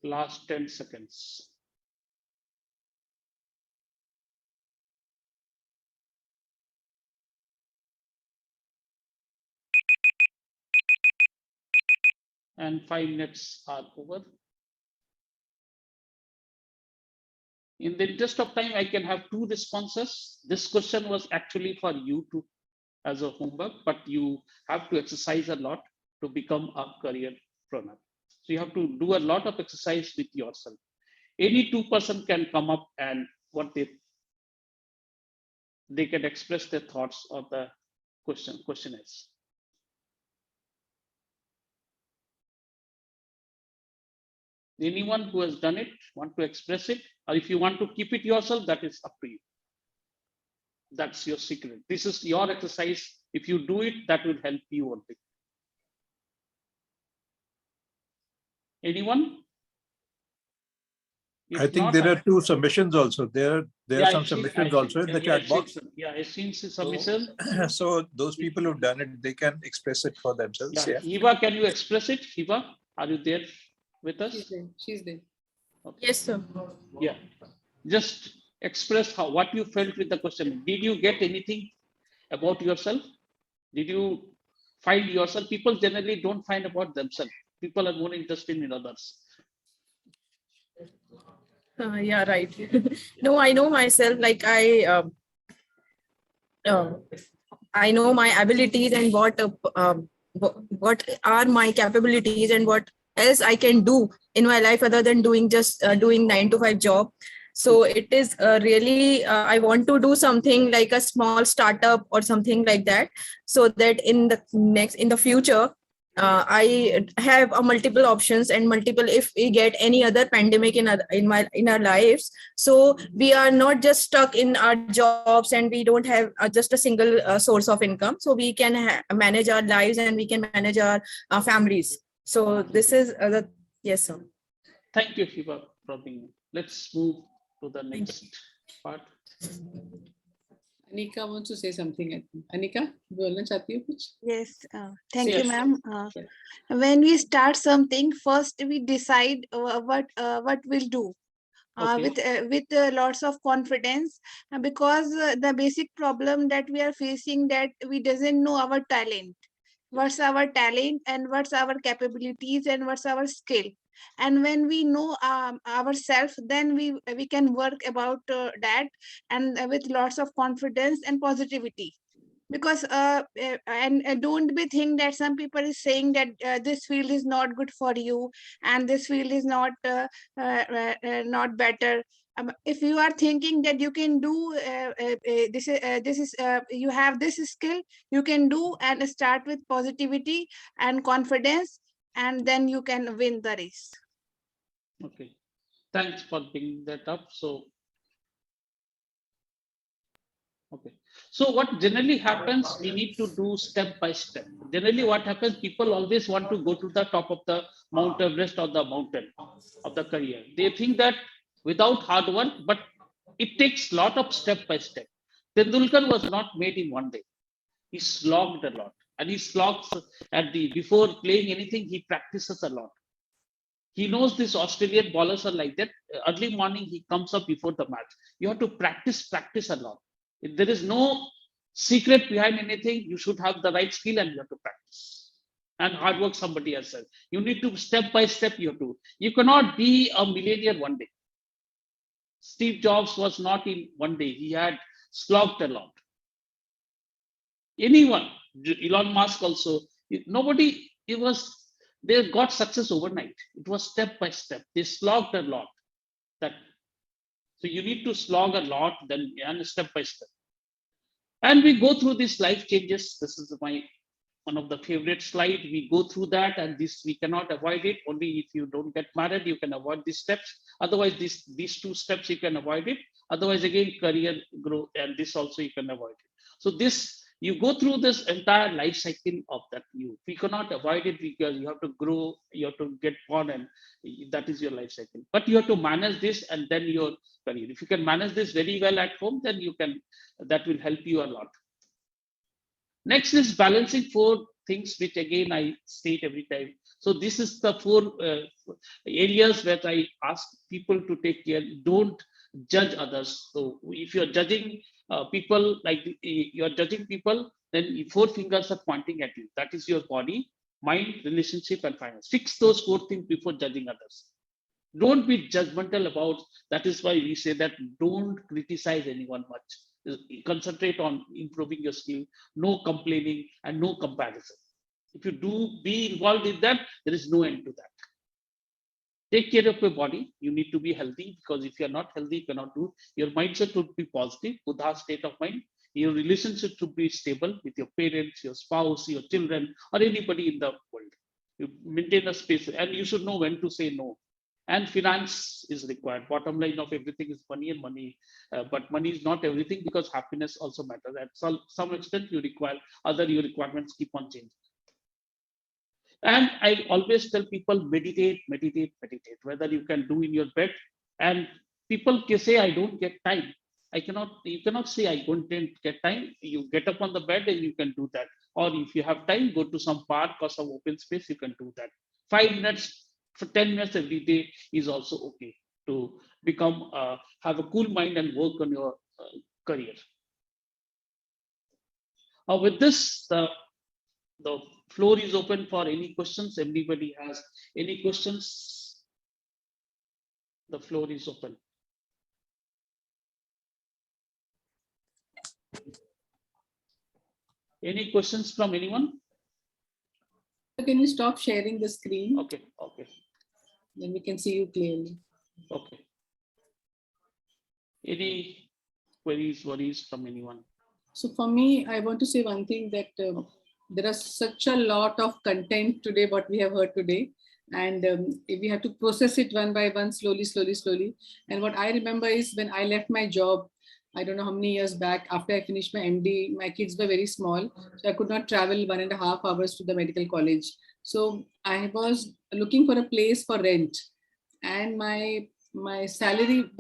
Last 10 seconds. And 5 minutes are over. In the interest of time, I can have 2 responses. This question was actually for you to as a homework, but you have to exercise a lot to become a careerpreneur. So you have to do a lot of exercise with yourself. Any 2 person can come up and what they can express their thoughts on the question is. Anyone who has done it, want to express it, or if you want to keep it yourself, that is up to you. That's your secret. This is your exercise. If you do it, that will help you only. Anyone? If I think not, there are 2 submissions also. There are some I've seen- submissions I've also seen- in the yeah, chat box. I've seen submission. So those people who've done it, they can express it for themselves. Yeah, Yeah. Hiba, can you express it? Hiba, are you there with us? She's there. She's there. Okay. Yes, sir. Yeah, just express what you felt with the question. Did you get anything about yourself? Did you find yourself? People generally don't find about themselves. People are more interested in others. Yeah, right. No, I know myself. Like I know my abilities and what are my capabilities and what else I can do in my life other than doing just doing 9 to 5 job. So it is really I want to do something like a small startup or something like that, so that in the future I have a multiple options and multiple, if we get any other pandemic in our lives, so we are not just stuck in our jobs and we don't have just a single source of income, so we can manage our lives and we can manage our families. So this is the yes, sir. Thank you, Hiba, for being. Let's move to the next part. Anika wants to say something. I think. Anika, बोलना चाहती हो कुछ? Yes, thank you, Yes. ma'am. Sure. When we start something, first we decide what we'll do. Okay. With lots of confidence, because the basic problem that we are facing, that we doesn't know our talent, what's our talent and what's our capabilities and what's our skill. And when we know ourselves, then we can work about that, and with lots of confidence and positivity. Because and don't be think that some people is saying that this field is not good for you and this field is not better. If you are thinking that you can do this is you have this skill, you can do, and start with positivity and confidence, and then you can win the race. Okay. Thanks for bringing that up. So, okay. So what generally happens, we need to do step by step. Generally what happens, people always want to go to the top of the Mount Everest or the mountain of the career. They think that without hard work, but it takes a lot of step by step. Tendulkar was not made in one day. He slogged a lot, and he slogs before playing anything, he practices a lot. He knows these Australian bowlers are like that. Early morning, he comes up before the match. You have to practice a lot. There is no secret behind anything. You should have the right skill and you have to practice. And hard work somebody else said. You need to step by step, you have to. You cannot be a millionaire one day. Steve Jobs was not in one day. He had slogged a lot. Anyone, Elon Musk also, Nobody, they got success overnight. It was step by step. They slogged a lot. So you need to slog a lot, then and step by step. And we go through these life changes. This is one of the favorite slide. We go through that, and this we cannot avoid it. Only if you don't get married, you can avoid these steps. Otherwise, these two steps you can avoid it. Otherwise, again, career growth, and this also you can avoid it. So this, you go through this entire life cycle of that. We cannot avoid it because you have to grow, you have to get born, and that is your life cycle. But you have to manage this, and then your career. If you can manage this very well at home, then that will help you a lot. Next is balancing 4 things, which again I state every time. So this is the 4 areas that I ask people to take care. Don't judge others. So if you're judging people, like you're judging people, then 4 fingers are pointing at you. That is your body, mind, relationship, and finance. Fix those 4 things before judging others. Don't be judgmental about. That is why we say that don't criticize anyone much. Concentrate on improving your skill, no complaining and no comparison. If you do be involved in that, there is no end to that. Take care of your body. You need to be healthy, because if you're not healthy, you cannot do. Your mindset should be positive, Buddha state of mind. Your relationship should be stable with your parents, your spouse, your children, or anybody in the world. You maintain a space, and you should know when to say no. And finance is required. Bottom line of everything is money and money, but money is not everything, because happiness also matters. At some extent, your requirements keep on changing. And I always tell people, meditate, meditate, meditate. Whether you can do in your bed, and people can say, I don't get time. You cannot say I don't get time. You get up on the bed and you can do that. Or if you have time, go to some park or some open space, you can do that. 5 minutes for 10 minutes every day is also okay to become, have a cool mind and work on your career. With this, the floor is open for any questions. Anybody has any questions? The floor is open. Any questions from anyone? Can you stop sharing the screen? Okay. Then we can see you clearly. Okay. Any worries from anyone? So for me, I want to say one thing, that there are such a lot of content today, what we have heard today. And if we have to process it one by one, slowly. And what I remember is when I left my job, I don't know how many years back, after I finished my MD, my kids were very small. So I could not travel 1.5 hours to the medical college. So I was looking for a place for rent. And my salary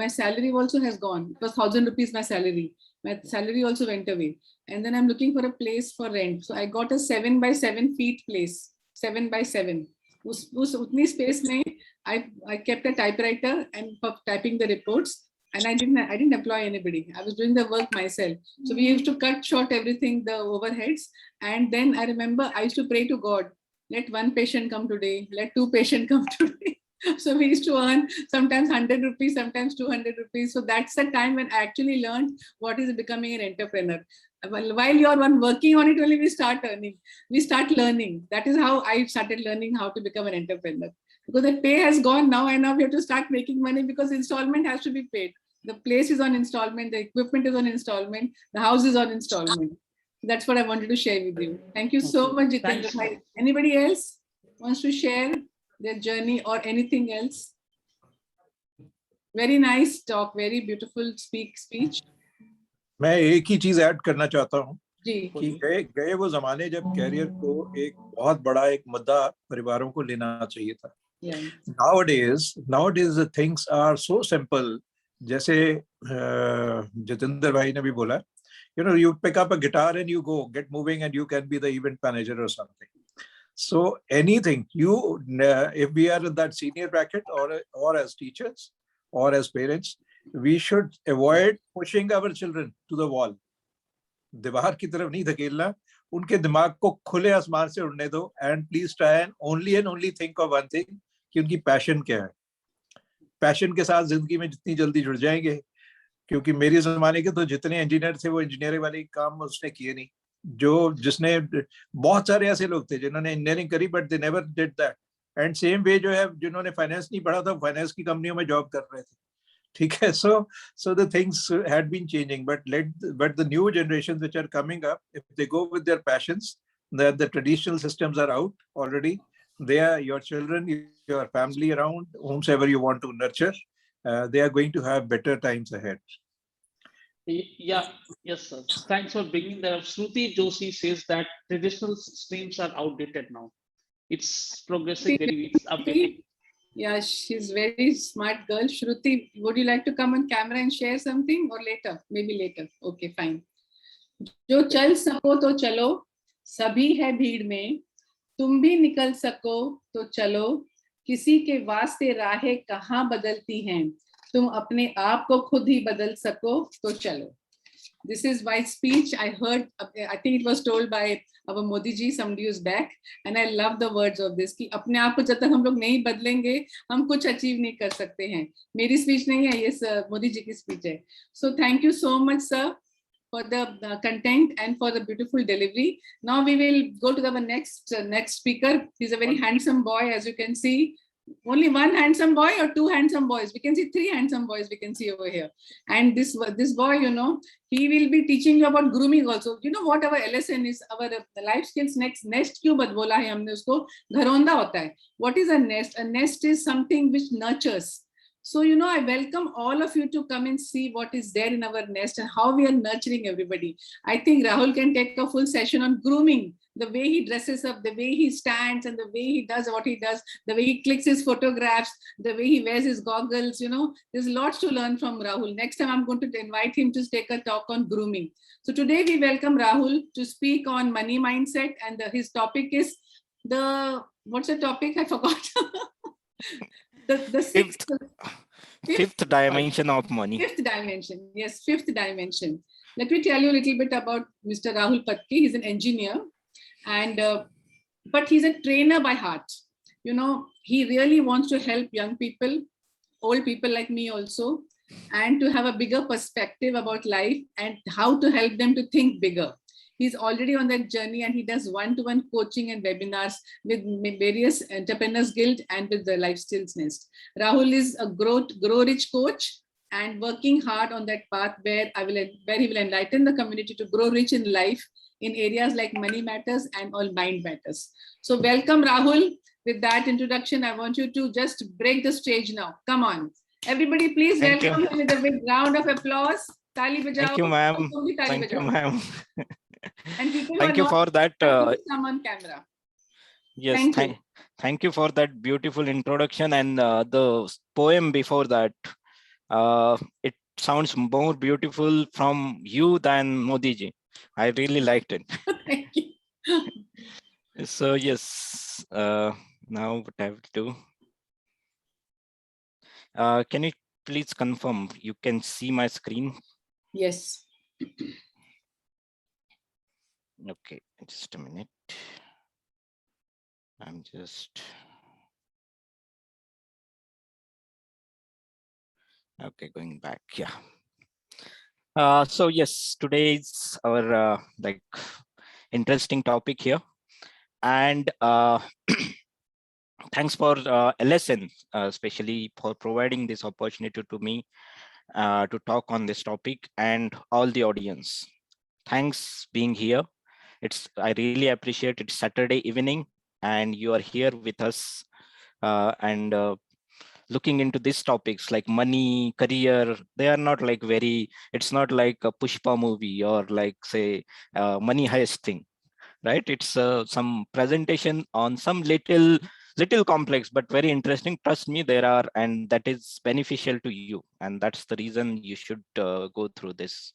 also has gone. It was 1,000 rupees my salary. My salary also went away. And then I'm looking for a place for rent. So I got a 7 by 7 feet place, 7 by 7. उस उतनी space में I kept a typewriter and for typing the reports. And I didn't employ anybody. I was doing the work myself. So we used to cut short everything, the overheads. And then I remember I used to pray to God, let 1 patient come today, let 2 patients come today. So we used to earn sometimes 100 rupees, sometimes 200 rupees. So that's the time when I actually learned what is becoming an entrepreneur. While you're working on it, only we start earning. We start learning. That is how I started learning how to become an entrepreneur. Because the pay has gone now, and now we have to start making money because installment has to be paid. The place is on installment, the equipment is on installment, the house is on installment. That's what I wanted to share with you. Thank you so much, Jitendra. Anybody else wants to share their journey or anything else? Very nice talk, very beautiful speech. मैं एक ही चीज add करना चाहता हूँ कि गए वो जमाने जब कैरियर को एक बहुत बड़ा एक मुद्दा परिवारों को लेना चाहिए था. Nowadays the things are so simple. जैसे जितेंद्र भाई ने भी बोला, you pick up a guitar and you go get moving and you can be the event manager or something. So anything if we are in that senior bracket or as teachers or as parents, we should avoid pushing our children to the wall. दीवार की तरफ नहीं धकेलना, उनके दिमाग को खुले आसमान से उड़ने दो. And please try and only think of one thing, कि उनकी पैशन क्या है. पैशन के साथ जिंदगी में जितनी जल्दी जुड़ जाएंगे, क्योंकि मेरे जमाने के तो जितने इंजीनियर थे वो इंजीनियरिंग वाले काम उसने किए नहीं. जिसने बहुत सारे ऐसे लोग थे जिन्होंने इंजीनियरिंग करी but they never did that, and same way जो है जिन्होंने फाइनेंस नहीं पढ़ा था फाइनेंस की कंपनियों में जॉब कर रहे थे, ठीक है. So the things had been changing, but the new generations which are coming up, if they go with their passions, that the traditional systems are out already. They are your children, your family around, whomsoever you want to nurture. They are going to have better times ahead. Yeah, yes, sir. Thanks for bringing that up. Shruti Joshi says that traditional streams are outdated now. It's progressing very, it's updating. Yeah, she's very smart girl. Shruti, would you like to come on camera and share something or later? Maybe later. Okay, fine. जो चल सको तो चलो, सभी है भीड़ में, तुम भी निकल सको तो चलो, किसी के वास्ते राहें कहाँ बदलती हैं, तुम अपने आप को खुद ही बदल सको तो चलो. This is my speech. I heard, I think it was told by our Modi ji some years back, and I love the words of this कि अपने आप को जब तक हम लोग नहीं बदलेंगे हम कुछ अचीव नहीं कर सकते हैं. मेरी स्पीच नहीं है, ये मोदी जी की स्पीच है. So thank you so much, sir, for the content and for the beautiful delivery. Now we will go to the next speaker. He's a very handsome boy, as you can see. Only one handsome boy or two handsome boys? We can see three handsome boys we can see over here. And this boy, you know, he will be teaching you about grooming also. You know what our LSN is, our life skills nest क्यों बोला है हमने उसको, घरौंदा होता है. What is a nest? A nest is something which nurtures. So, you know, I welcome all of you to come and see what is there in our nest and how we are nurturing everybody. I think Rahul can take a full session on grooming, the way he dresses up, the way he stands and the way he does what he does, the way he clicks his photographs, the way he wears his goggles, you know, there's lots to learn from Rahul. Next time I'm going to invite him to take a talk on grooming. So today we welcome Rahul to speak on money mindset, and his topic is what's the topic? I forgot. The fifth dimension of money. Fifth dimension, yes, fifth dimension. Let me tell you a little bit about Mr. Rahul Patki. He's an engineer, and but he's a trainer by heart. You know, he really wants to help young people, old people like me also, and to have a bigger perspective about life and how to help them to think bigger. He's already on that journey, and he does one-to-one coaching and webinars with various Entrepreneurs Guild and with the Life Skills Nest. Rahul is a grow rich coach and working hard on that path where he will enlighten the community to grow rich in life in areas like money matters and all mind matters. So welcome, Rahul. With that introduction, I want you to just break the stage now. Come on. Everybody, please welcome him with a big round of applause. Tali bajao. Thank you, ma'am. Thank you, ma'am. And people thank you for that. Come on camera. Yes, thank you for that beautiful introduction, and the poem before that. It sounds more beautiful from you than Modi ji. I really liked it. Thank you. So yes, now what I have to do. Can you please confirm you can see my screen? Yes. Okay, just a minute. I'm just okay, going back. Yeah. So yes, today is our like interesting topic here, and thanks for LSN, especially for providing this opportunity to me to talk on this topic, and all the audience. Thanks being here. I really appreciate it. Saturday evening, and you are here with us, and looking into these topics like money, career. They are not like it's not like a Pushpa movie or like say money heist thing, right? It's some presentation on some little complex but very interesting. Trust me, there are, and that is beneficial to you, and that's the reason you should go through these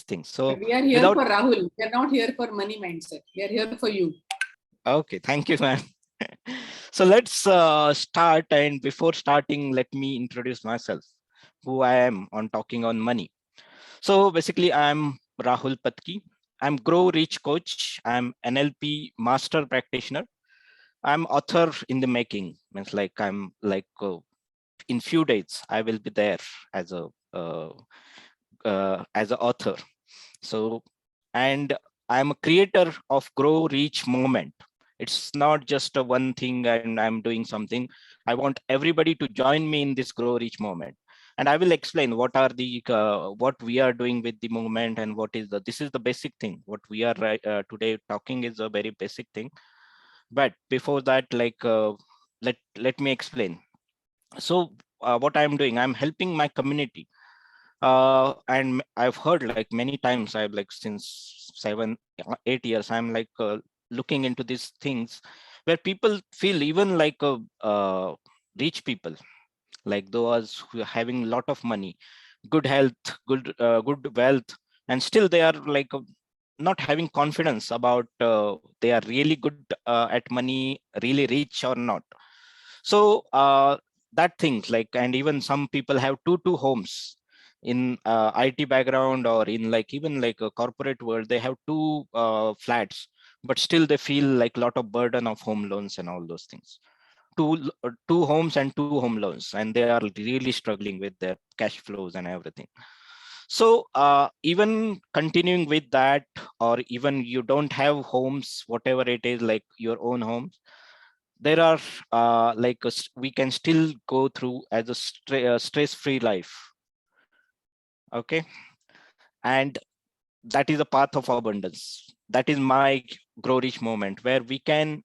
things. So we are here for Rahul. We are not here for money mindset. We are here for you. Okay, thank you, man. So let's start, and before starting, let me introduce myself, who I am on talking on money. So basically, I'm Rahul Patki. I'm Grow Rich Coach. I'm NLP Master Practitioner. I'm author in the making. Means like I'm like in few days I will be there as a author. So, and I'm a creator of grow, reach, movement. It's not just a one thing and I'm doing something. I want everybody to join me in this grow, reach movement. And I will explain what are the what we are doing with the movement and what is the, this is the basic thing. What we are today talking is a very basic thing. But before that, like let me explain. So what I'm doing, I'm helping my community. And I've heard like many times, I've like since 7 8 years, I'm like looking into these things where people feel even like rich people, like those who are having a lot of money, good health, good wealth, and still they are like not having confidence about they are really good at money, really rich or not. So that things like, and even some people have two homes in IT background, or in like even like a corporate world, they have two flats, but still they feel like a lot of burden of home loans and all those things. Two homes and two home loans, and they are really struggling with their cash flows and everything. So even continuing with that, or even you don't have homes, whatever it is, like your own homes, there are like we can still go through as a stress-free life. Okay, and that is a path of abundance. That is my grow rich moment, where we can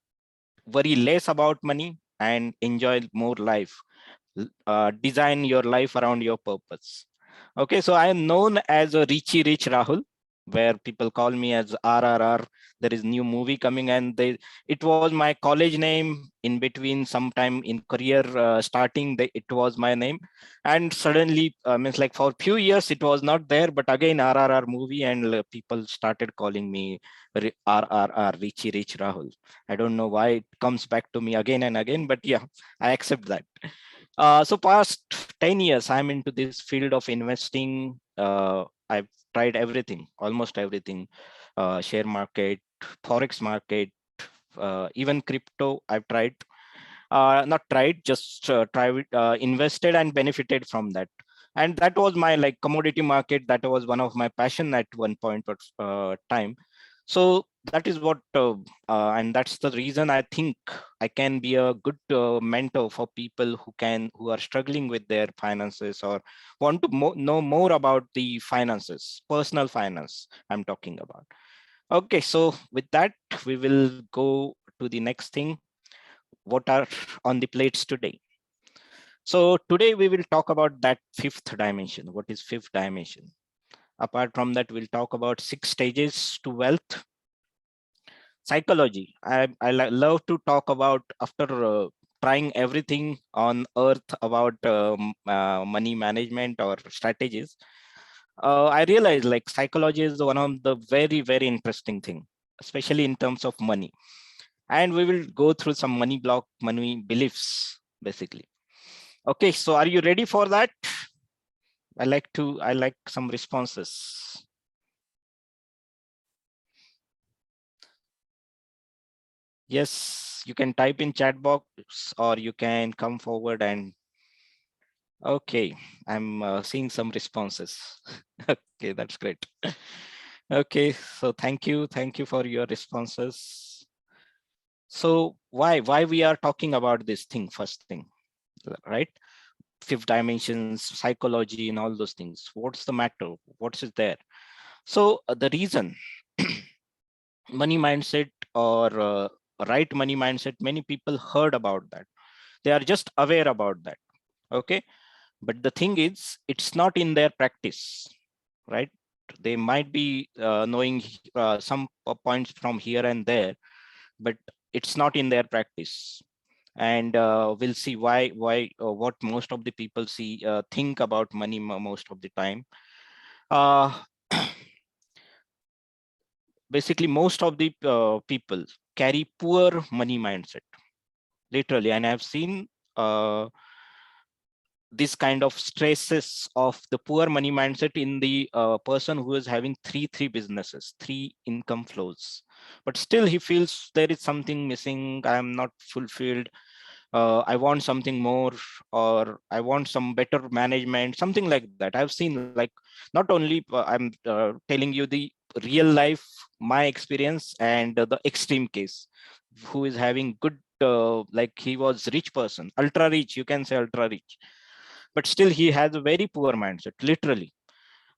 worry less about money and enjoy more life. Design your life around your purpose. Okay, so I am known as a Richie Rich Rahul, where people call me as RRR. There is new movie coming, and it was my college name. In between, sometime in career starting, it was my name, and suddenly means like for a few years it was not there. But again, RRR movie, and people started calling me RRR Richie Rich Rahul. I don't know why it comes back to me again and again, but yeah, I accept that. So past 10 years, I'm into this field of investing. I've tried everything, almost everything, share market, Forex market, even crypto I've tried. Not tried, just invested and benefited from that. And that was my like commodity market. That was one of my passion at one point of time. So that is what, and that's the reason I think I can be a good mentor for people who are struggling with their finances, or want to know more about the finances, personal finance I'm talking about. Okay, so with that, we will go to the next thing. What are on the plates today? So today we will talk about that fifth dimension. What is fifth dimension? Apart from that, we'll talk about 6 stages to wealth. Psychology. I love to talk about, after trying everything on earth about money management or strategies. I realized like psychology is one of the very interesting thing, especially in terms of money. And we will go through some money beliefs, basically. Okay, so are you ready for that? I like some responses. Yes, you can type in chat box, or you can come forward and, okay, I'm seeing some responses. Okay, that's great. Okay, so thank you for your responses. So why we are talking about this thing, first thing, right? Fifth dimensions, psychology, and all those things. What's the matter? What's it there? So the reason money mindset, or right money mindset, many people heard about that. They are just aware about that. Okay, but the thing is, it's not in their practice, right? They might be knowing some points from here and there, but it's not in their practice. And we'll see why what most of the people think about money most of the time. uh, Basically, most of the people carry poor money mindset, literally. And I've seen this kind of stresses of the poor money mindset in the person who is having three businesses, 3 income flows, but still he feels there is something missing. I am not fulfilled. I want something more, or I want some better management, something like that. I've seen, like, not only I'm telling you the real life my experience and the extreme case, who is having good, like he was rich person, ultra rich, you can say ultra rich, but still he has a very poor mindset, literally.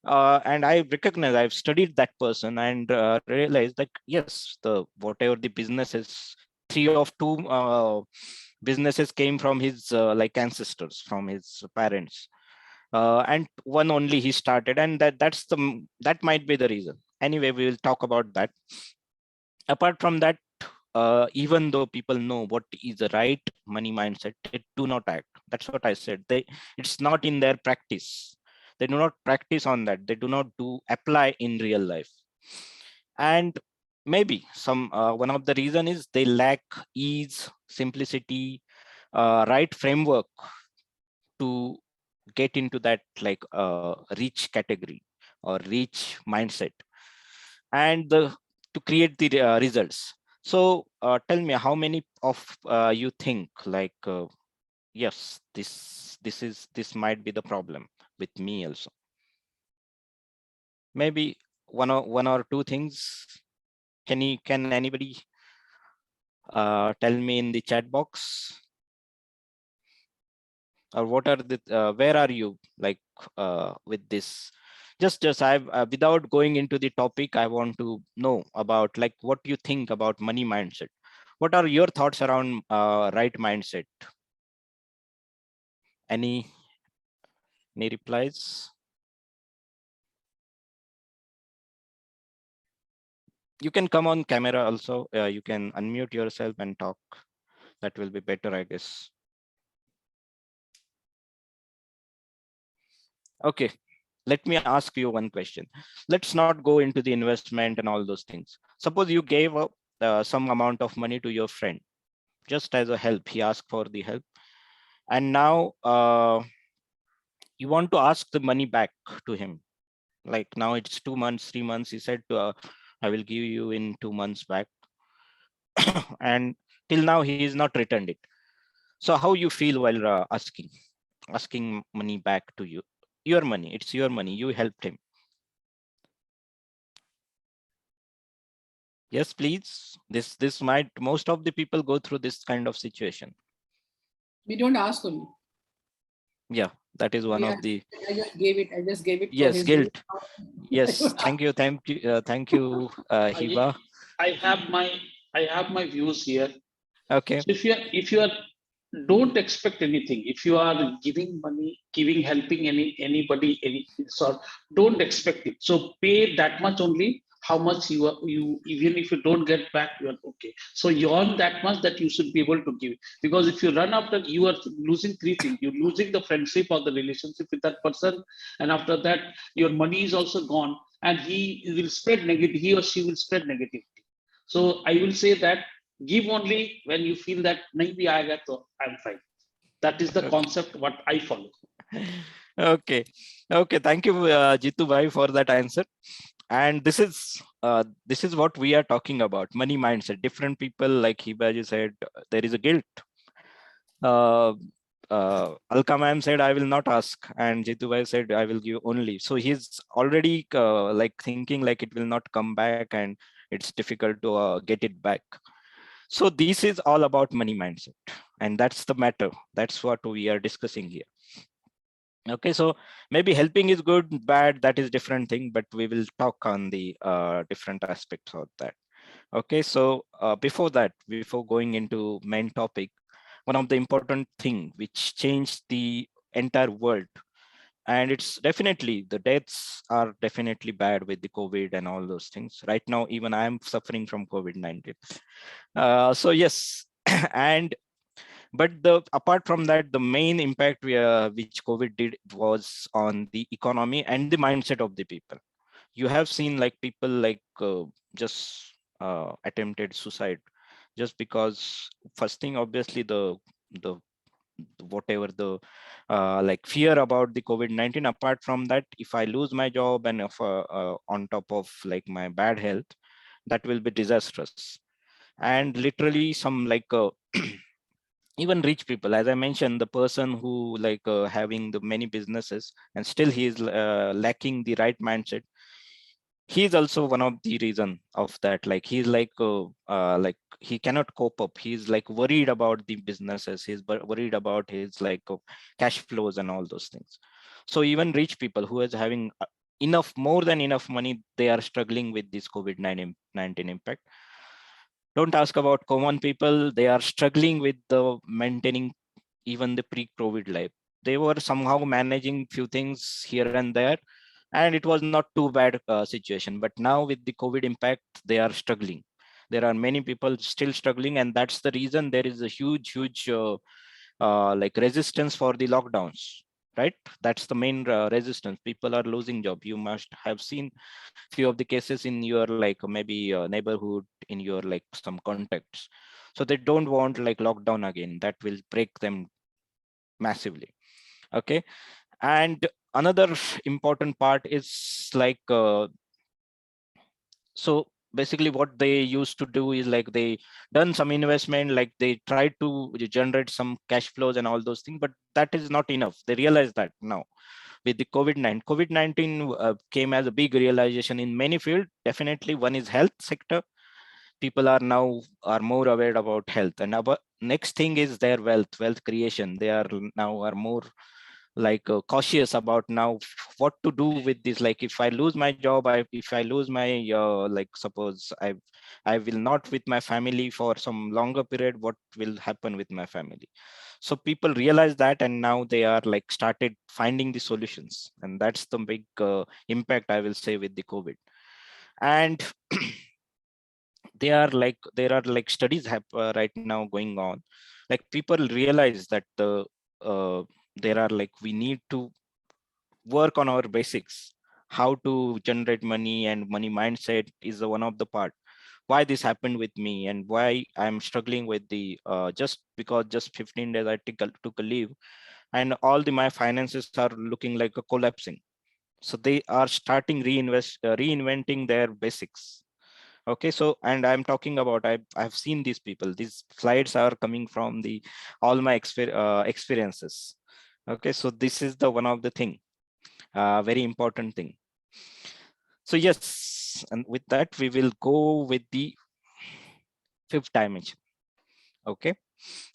And I recognize, I've studied that person and realized that yes, the whatever the businesses, three of two businesses came from his like ancestors, from his parents, and one only he started, and that might be the reason. Anyway, we will talk about that. Apart from that, even though people know what is the right money mindset, they do not act. That's what I said. It's not in their practice. They do not practice on that. They do not apply in real life. And maybe one of the reason is they lack ease, simplicity, right framework to get into that like rich category or rich mindset, and to create the results. So tell me, how many of you think like yes, this might be the problem with me also? Maybe one or two things. Can anybody tell me in the chat box? Or what are the where are you like with this? Just I've without going into the topic, I want to know about like what you think about money mindset. What are your thoughts around right mindset? Any replies? You can come on camera also. You can unmute yourself and talk. That will be better, I guess. Okay, let me ask you one question. Let's not go into the investment and all those things. Suppose you gave up some amount of money to your friend, just as a help. He asked for the help, and now you want to ask the money back to him. Like now it's 2 months, 3 months. He said, I will give you in 2 months back. And till now he is not returned it. So how you feel while asking money back to you? Your money, it's your money. You helped him. Yes, please. This might, most of the people go through this kind of situation. We don't ask only. Yeah, that is one of the. I just gave it. I just gave it. Yes, for his guilt. Yes, thank you, Hiba. I have my views here. Okay. So if you are don't expect anything. If you are giving money, helping anybody, any sort, don't expect it. So pay that much only. How much you even if you don't get back, you are okay. So you earn that much that you should be able to give. Because if you run after, you are losing three things. You're losing the friendship or the relationship with that person, and after that, your money is also gone, and he will spread negative. He or she will spread negativity. So I will say that give only when you feel that maybe I'm fine. That is the concept what I follow. Okay. Thank you, Jitu bhai, for that answer. And this is what we are talking about: money mindset. Different people, like Hibaji said, there is a guilt. Alka ma'am said, I will not ask, and Jitu bhai said, I will give only. So he's already like thinking like it will not come back, and it's difficult to get it back. So this is all about money mindset, and that's the matter. That's what we are discussing here. Okay, so maybe helping is good, bad, that is different thing, but we will talk on the different aspects of that. Okay, so before going into main topic, one of the important thing which changed the entire world, and it's definitely, the deaths are definitely bad with the COVID and all those things. Right now, even I am suffering from COVID-19. So yes, and but apart from that, the main impact which COVID did was on the economy and the mindset of the people. You have seen like people like just attempted suicide just because, first thing, obviously the whatever the like fear about the COVID-19. Apart from that, if I lose my job and if on top of like my bad health, that will be disastrous. And literally some like even rich people, as I mentioned, the person who like having the many businesses and still he is lacking the right mindset, he's also one of the reason of that. Like he's like he cannot cope up. He's like worried about the businesses. He's worried about his like cash flows and all those things. So even rich people who is having enough, more than enough money, they are struggling with this COVID-19 impact. Don't ask about common people. They are struggling with the maintaining even the pre-COVID life. They were somehow managing few things here and there, and it was not too bad situation. But now with the COVID impact, they are struggling. There are many people still struggling, and that's the reason there is a huge like resistance for the lockdowns, right? That's the main resistance. People are losing job. You must have seen few of the cases in your like maybe neighborhood, in your like some contacts. So they don't want like lockdown again. That will break them massively. Okay. And another important part is like so basically what they used to do is like they done some investment, like they tried to generate some cash flows and all those things, but that is not enough. They realize that now with the COVID-19 came as a big realization in many fields. Definitely one is health sector. People are now are more aware about health, and our next thing is their wealth creation. They are now are more like cautious about now what to do with this. Like if I lose my job, if I lose my like suppose I will not with my family for some longer period, what will happen with my family? So people realize that, and now they are like started finding the solutions, and that's the big impact, I will say, with the COVID. And there are like studies right now going on. Like people realize that there are like we need to work on our basics, how to generate money, and money mindset is one of the part. Why this happened with me, and why I'm struggling with the just because just 15 days I took a leave, and all the my finances are looking like a collapsing. So they are starting reinventing their basics. Okay, so and I'm talking about I've seen these people. These slides are coming from the all my experiences. Okay, so this is the one of the thing, very important thing. So yes, and with that we will go with the fifth dimension. Okay,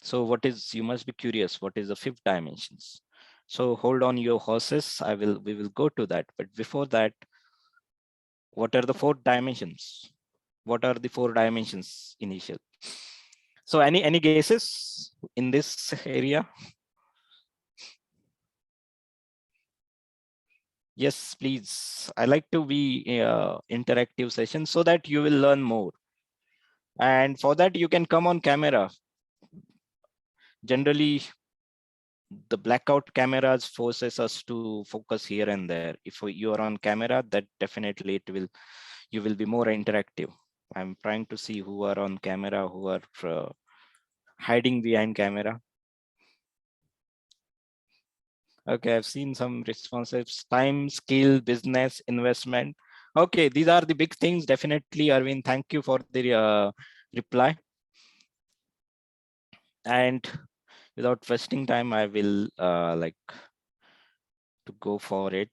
so what is, you must be curious, what is the fifth dimensions? So hold on your horses, we will go to that. But before that, what are the four dimensions? What are the four dimensions initial? So any guesses in this area? Yes, please. I like to be interactive session so that you will learn more. And for that, you can come on camera. Generally, the blackout cameras forces us to focus here and there. If you are on camera, that definitely you will be more interactive. I'm trying to see who are on camera, who are hiding behind camera. Okay, I've seen some responses. Time, skill, business, investment. Okay, these are the big things. Definitely, Arvind, thank you for the reply. And without wasting time, I will like to go for it.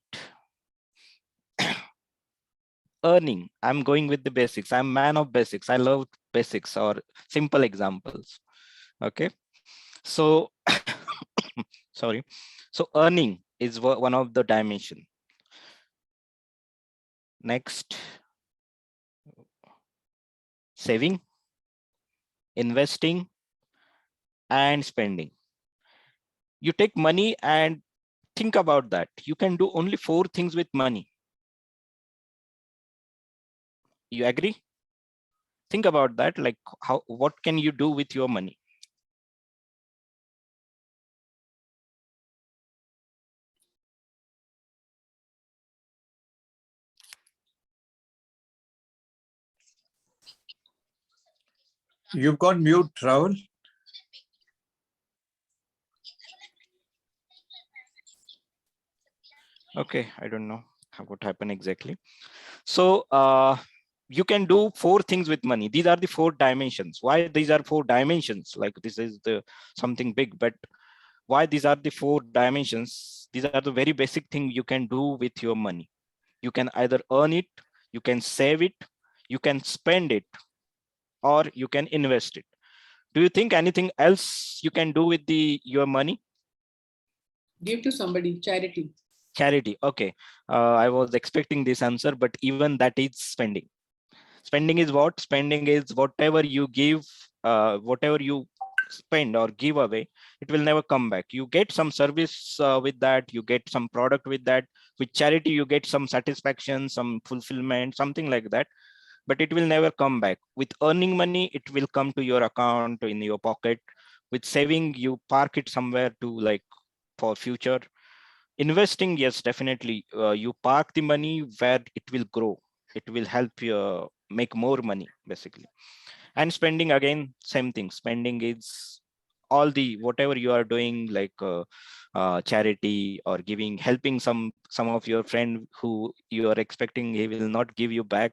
Earning, I'm going with the basics. I'm man of basics. I love basics or simple examples. Okay, so sorry. So earning is one of the dimension. Next, saving, investing, and spending. You take money and think about that. You can do only 4 things with money. You agree? Think about that. Like what can you do with your money? You've gone mute, Rahul. Okay, I don't know what happened exactly. So you can do 4 things with money. These are the 4 dimensions. Why these are 4 dimensions? Like this is the something big, but why these are the 4 dimensions? These are the very basic thing you can do with your money. You can either earn it, You can save it, you can spend it, or you can invest it. Do you think anything else you can do with your money? Give to somebody, charity. Charity. Okay. I was expecting this answer, but even that is spending. Spending is what? Spending is whatever you give, whatever you spend or give away, it will never come back. You get some service with that, you get some product with that. With charity, you get some satisfaction, some fulfillment, something like that, but it will never come back. With earning money, it will come to your account, in your pocket. With saving, you park it somewhere to like for future. Investing, yes, definitely. You park the money where it will grow. It will help you make more money, basically. And spending, again, same thing. Spending is all the whatever you are doing, like charity or giving, helping some of your friend who you are expecting he will not give you back.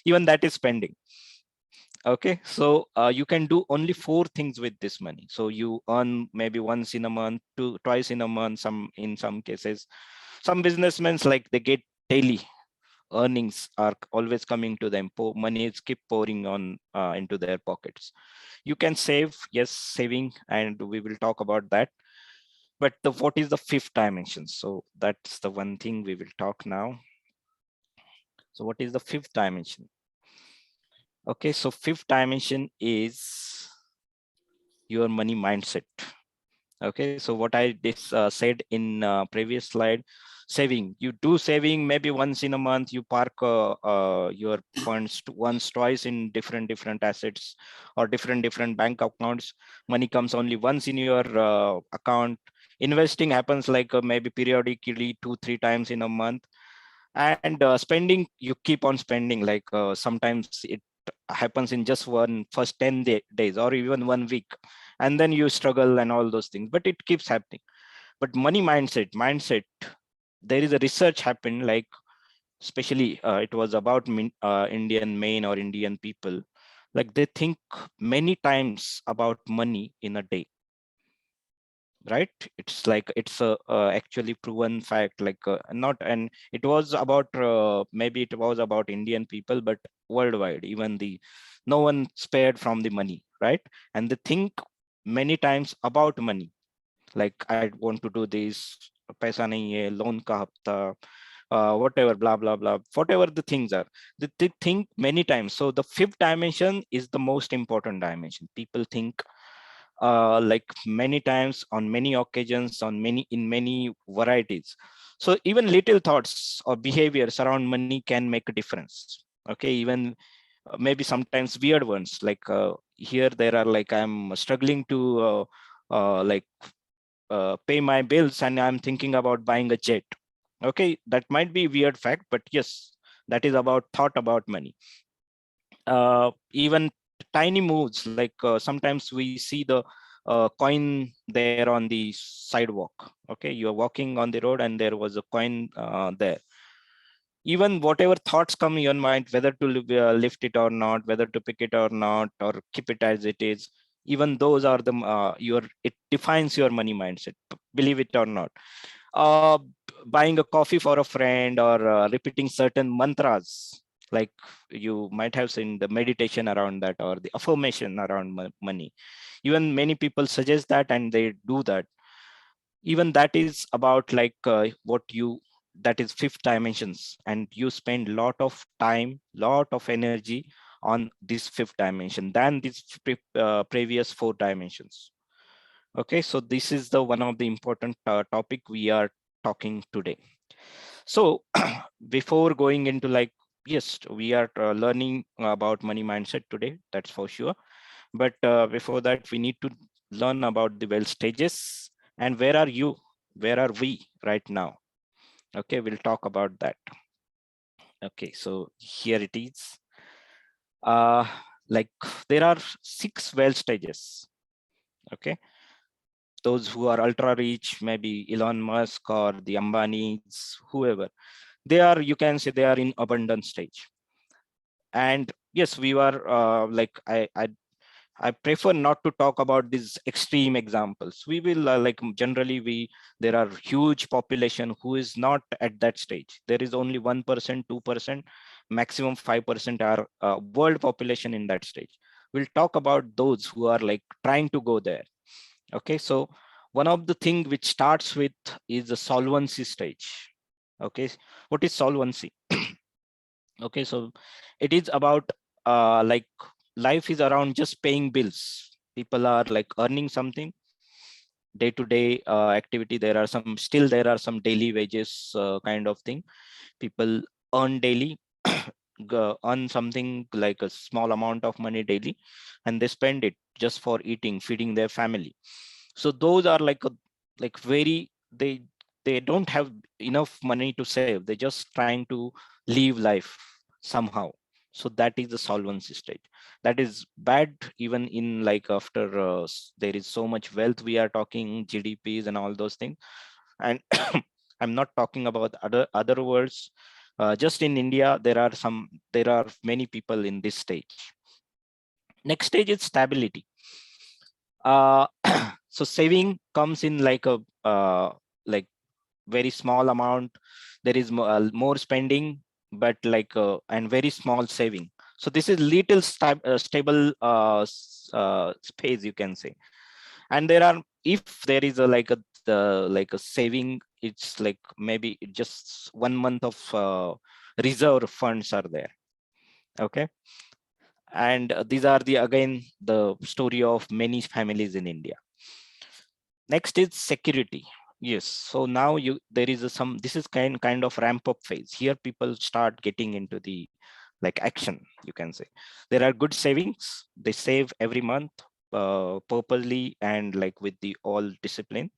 Even that is spending. Okay, so you can do only 4 things with this money. So you earn maybe once in a month, twice in a month, in some cases. Some businessmen, like, they get daily earnings are always coming to them. Money is keep pouring on into their pockets. You can save, yes, saving, and we will talk about that. But what is the 5th dimension? So that's the one thing we will talk now. So what is the 5th dimension? Okay, so 5th dimension is your money mindset. Okay, so what I said in previous slide, saving, you do saving maybe once in a month. You park your funds once, twice in different assets or different bank accounts. Money comes only once in your account. Investing happens like maybe periodically 2-3 times in a month. And spending, you keep on spending, like sometimes it happens in just first 10 days or even 1 week, and then you struggle and all those things, but it keeps happening. But money mindset, there is a research happened, like especially it was about Indian men or Indian people, like they think many times about money in a day, right? It's like it's a actually proven fact, like not, and it was about maybe it was about Indian people, but worldwide, even no one spared from the money, right? And they think many times about money, like I want to do this, paisa nahi hai, loan ka hafta, whatever, blah blah blah, whatever the things are, they think many times. So the 5th dimension is the most important dimension. People think like many times, on many occasions, in many varieties. So even little thoughts or behaviors around money can make a difference. Okay, even maybe sometimes weird ones, like here there are, like, I'm struggling to like pay my bills, and I'm thinking about buying a jet. Okay, that might be weird fact, but yes, that is about thought about money. Even tiny moves, like sometimes we see the coin there on the sidewalk. Okay, you are walking on the road and there was a coin there. Even whatever thoughts come in your mind, whether to lift it or not, whether to pick it or not, or keep it as it is, even those are the it defines your money mindset, believe it or not. uh, Buying a coffee for a friend, or repeating certain mantras, like you might have seen the meditation around that, or the affirmation around money. Even many people suggest that and they do that. Even that is about, like what you, that is 5th dimensions, and you spend lot of time, lot of energy on this 5th dimension than these previous 4 dimensions. Okay, so this is the one of the important topic we are talking today. So before going into, like, yes, we are learning about money mindset today, that's for sure. But before that, we need to learn about the wealth stages, and where are we right now. Okay, we'll talk about that. Okay, so here it is. Like there are 6 wealth stages. Okay, those who are ultra rich, maybe Elon Musk or the Ambanis, whoever, they are, you can say, they are in abundant stage. And yes, we were like I prefer not to talk about these extreme examples. We will like generally there are huge population who is not at that stage. There is only 1%, 2%, maximum 5% are world population in that stage. We'll talk about those who are like trying to go there. Okay, so one of the thing which starts with is the solvency stage. Okay, what is solvency? Okay, so it is about like life is around just paying bills. People are like earning something day-to-day activity. There are some daily wages kind of thing. People earn daily, earn something like a small amount of money daily, and they spend it just for eating, feeding their family. So those are like very, they don't have enough money to save. They're just trying to live life somehow. So that is the solvency stage. That is bad even in like after there is so much wealth, we are talking GDPs and all those things. And I'm not talking about other words. Just in India, there are many people in this stage. Next stage is stability. So saving comes in like a like very small amount. There is more spending, but like and very small saving. So this is little stable space, you can say. And there are, if there is a like a saving, it's like maybe just 1 month of reserve funds are there. Okay, and these are again the story of many families in India. Next is security. Yes, so now there is this is kind of ramp up phase. Here people start getting into the like action, you can say. There are good savings, they save every month purposely and like with the all discipline.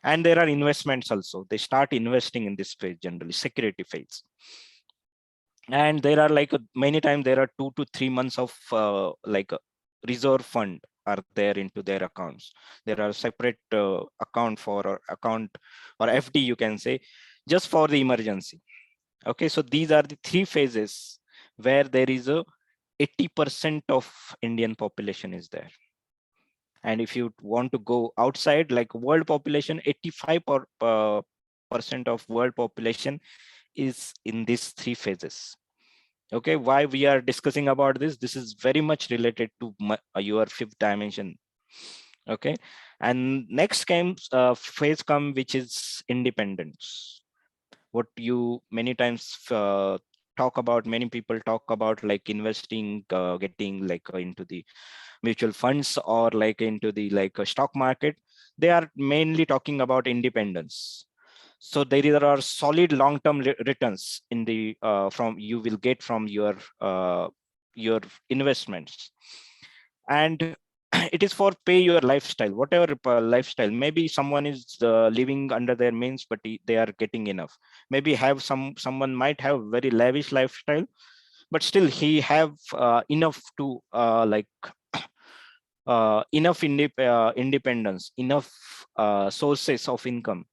And there are investments also, they start investing in this phase, generally security phase. And there are like many times there are 2 to 3 months of like a reserve fund are there into their accounts. There are separate account or FD, you can say, just for the emergency. Okay, so these are the 3 phases where there is a 80% of Indian population is there. And if you want to go outside, like world population, 85% of world population is in these 3 phases. Okay, why we are discussing about this? This is very much related to your 5th dimension. Okay, and next phase come, which is independence. What you many times many people talk about, like investing, getting like into the mutual funds or like into the like a stock market. They are mainly talking about independence. So there are solid long-term returns in the from you will get from your investments. And it is for pay your lifestyle, whatever lifestyle. Maybe someone is living under their means, but they are getting enough. Maybe someone might have very lavish lifestyle, but still he have enough to like enough independence, enough sources of income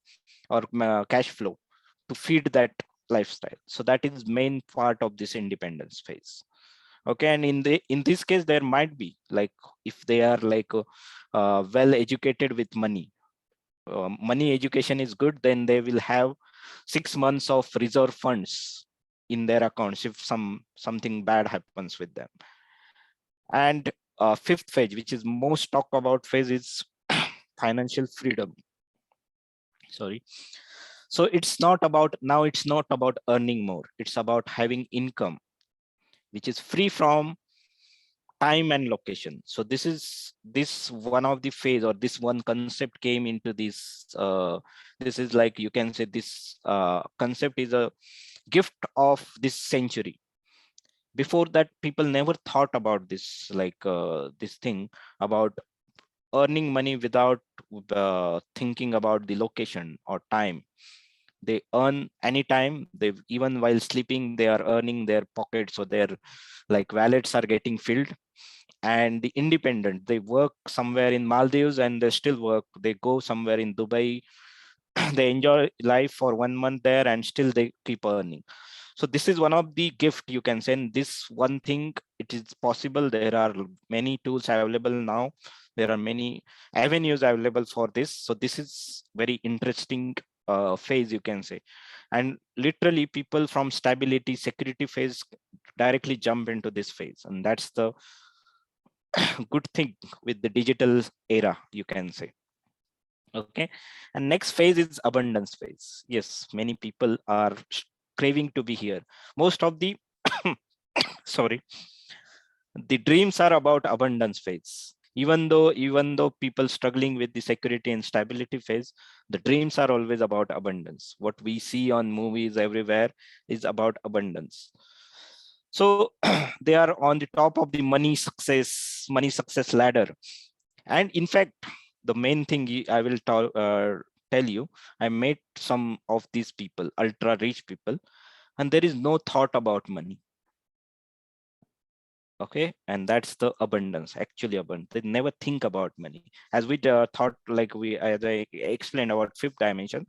or cash flow to feed that lifestyle. So that is main part of this independence phase. Okay, and in this case there might be like, if they are like well educated with money, money education is good, then they will have 6 months of reserve funds in their accounts if something bad happens with them. And 5th phase, which is most talked about phase, is financial freedom. Sorry. So it's not about earning more, it's about having income which is free from time and location. So this one of the phase, or this one concept came into this this is like, you can say, this concept is a gift of this century. Before that, people never thought about this, like this thing about earning money without thinking about the location or time. They earn anytime. They, even while sleeping, they are earning their pockets, so their like wallets are getting filled. And the independent, they work somewhere in Maldives and they still work. They go somewhere in Dubai, they enjoy life for 1 month there and still they keep earning. So this is one of the gift, you can send this one thing. It is possible. There are many tools available now. There are many avenues available for this. So this is very interesting phase, you can say. And literally people from stability, security phase directly jump into this phase. And that's the good thing with the digital era, you can say. Okay. And next phase is abundance phase. Yes, many people are craving to be here. Most of the sorry, the dreams are about abundance phase. Even though people struggling with the security and stability phase, the dreams are always about abundance. What we see on movies everywhere is about abundance. So they are on the top of the money success ladder. And in fact, the main thing I will tell you, I met some of these people, ultra rich people, and there is no thought about money. Okay, and that's the abundance, actually abundant. They never think about money. As we thought, like as I explained about fifth dimension,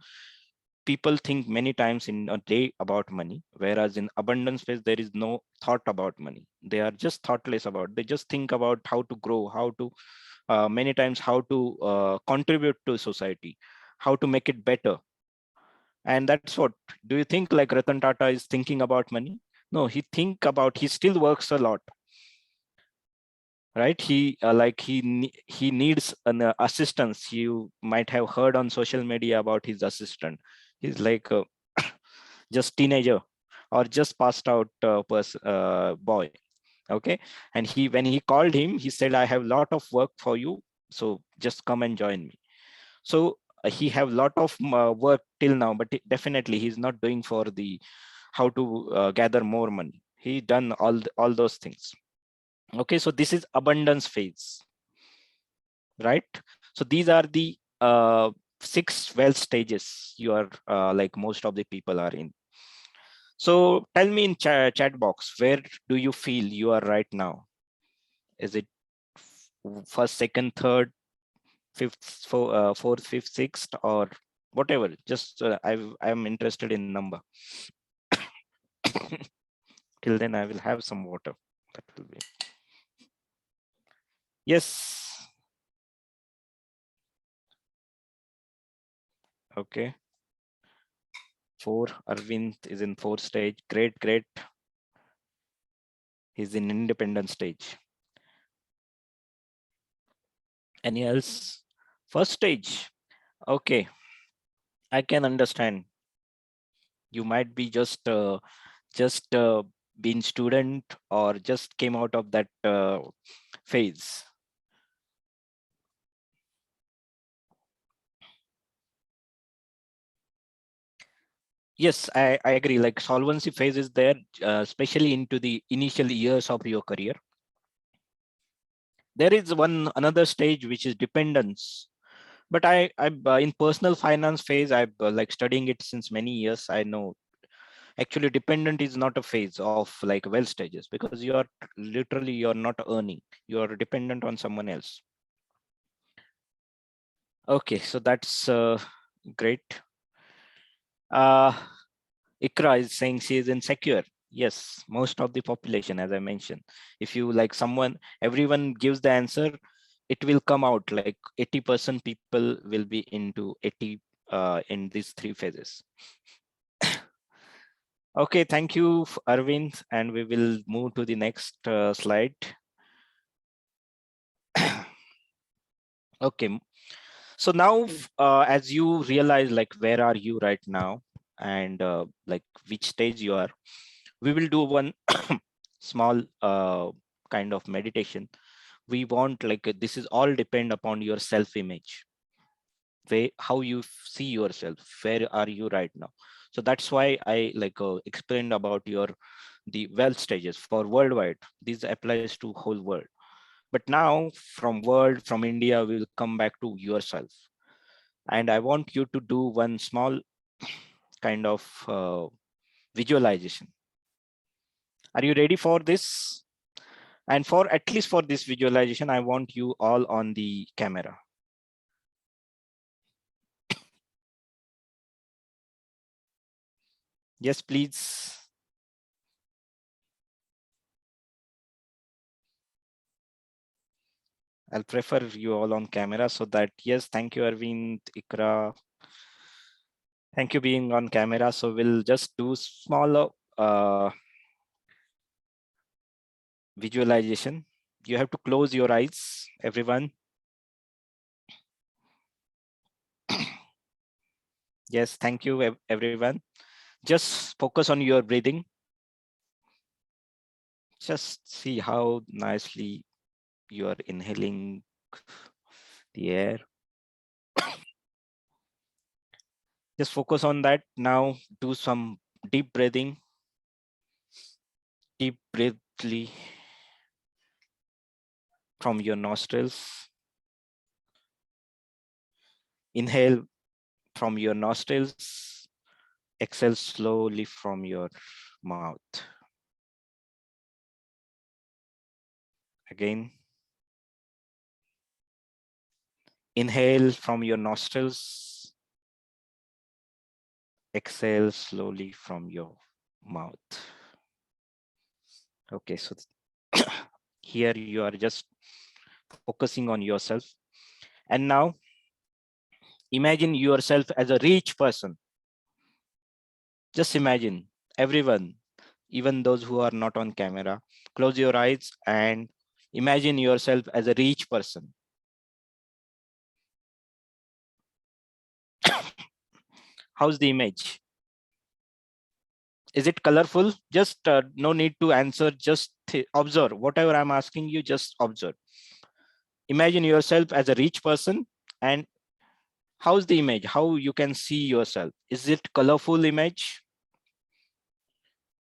people think many times in a day about money, whereas in abundance phase there is no thought about money. They are just thoughtless about. They just think about how to grow, how to many times how to contribute to society, how to make it better. And that's what. Do you think like Ratan Tata is thinking about money? No, he still works a lot, right? He needs an assistance. You might have heard on social media about his assistant. He's like just teenager or just passed out boy. Okay, and when he called him, he said, I have a lot of work for you, so just come and join me. So he have a lot of work till now, but definitely he's not doing for the how to gather more money. He done all those things. Okay, so this is abundance phase, right? So these are the 6 wealth stages you are like most of the people are in. So tell me in chat box, where do you feel you are right now? Is it first, second, third, fifth, fourth, fifth, sixth, or whatever? Just I'm interested in number. Till then I will have some water. That will be. Yes. Okay. 4. Arvind is in 4th stage. Great, great. He's in independent stage. Any else? First stage. Okay. I can understand. You might be just been student or just came out of that phase. Yes, I agree. Like solvency phase is there, especially into the initial years of your career. There is another stage which is dependence. But I in personal finance phase, I've like studying it since many years. I know actually dependent is not a phase of like wealth stages, because you're not earning, you're dependent on someone else. Okay, so that's great. Ikra is saying she is insecure. Yes, most of the population, as I mentioned. If you like everyone gives the answer, it will come out like 80% people will be into 80 in these 3 phases. Okay, thank you, Arvind, and we will move to the next slide. Okay, so now as you realize like where are you right now and like which stage you are, we will do one small kind of meditation. We want like this is all depend upon your self-image, how you see yourself, where are you right now. So that's why I like explained about the wealth stages for worldwide. This applies to whole world, but now from India we will come back to yourself, and I want you to do one small kind of visualization. Are you ready for this? And for at least for this visualization, I want you all on the camera. Yes, please. I'll prefer you all on camera so that, yes, thank you, Arvind, Ikra, Thank you being on camera. So we'll just do smaller visualization. You have to close your eyes, everyone. Yes, thank you, everyone. Just focus on your breathing. Just see how nicely you are inhaling the air. Just focus on that. Now do some deep breathing. Deep breathly from your nostrils. Inhale from your nostrils. Exhale slowly from your mouth. Again. Inhale from your nostrils. Exhale slowly from your mouth. Okay, so here you are just focusing on yourself. And now imagine yourself as a rich person. Just imagine, everyone, even those who are not on camera, close your eyes and imagine yourself as a rich person. How's the image? Is it colorful? Just no need to answer, just observe. Whatever I'm asking you, just observe. Imagine yourself as a rich person, and how's the image? How you can see yourself? Is it colorful image?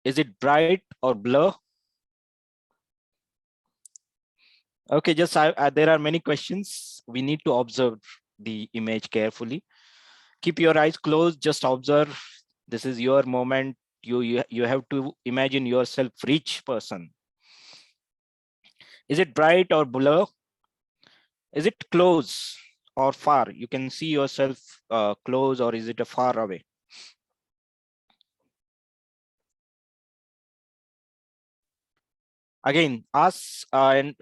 Is it bright or blur? Okay, just there are many questions. We need to observe the image carefully. Keep your eyes closed, just observe. This is your moment. You have to imagine yourself rich person. Is it bright or blur? Is it close or far? You can see yourself close, or is it a far away? Again, ask and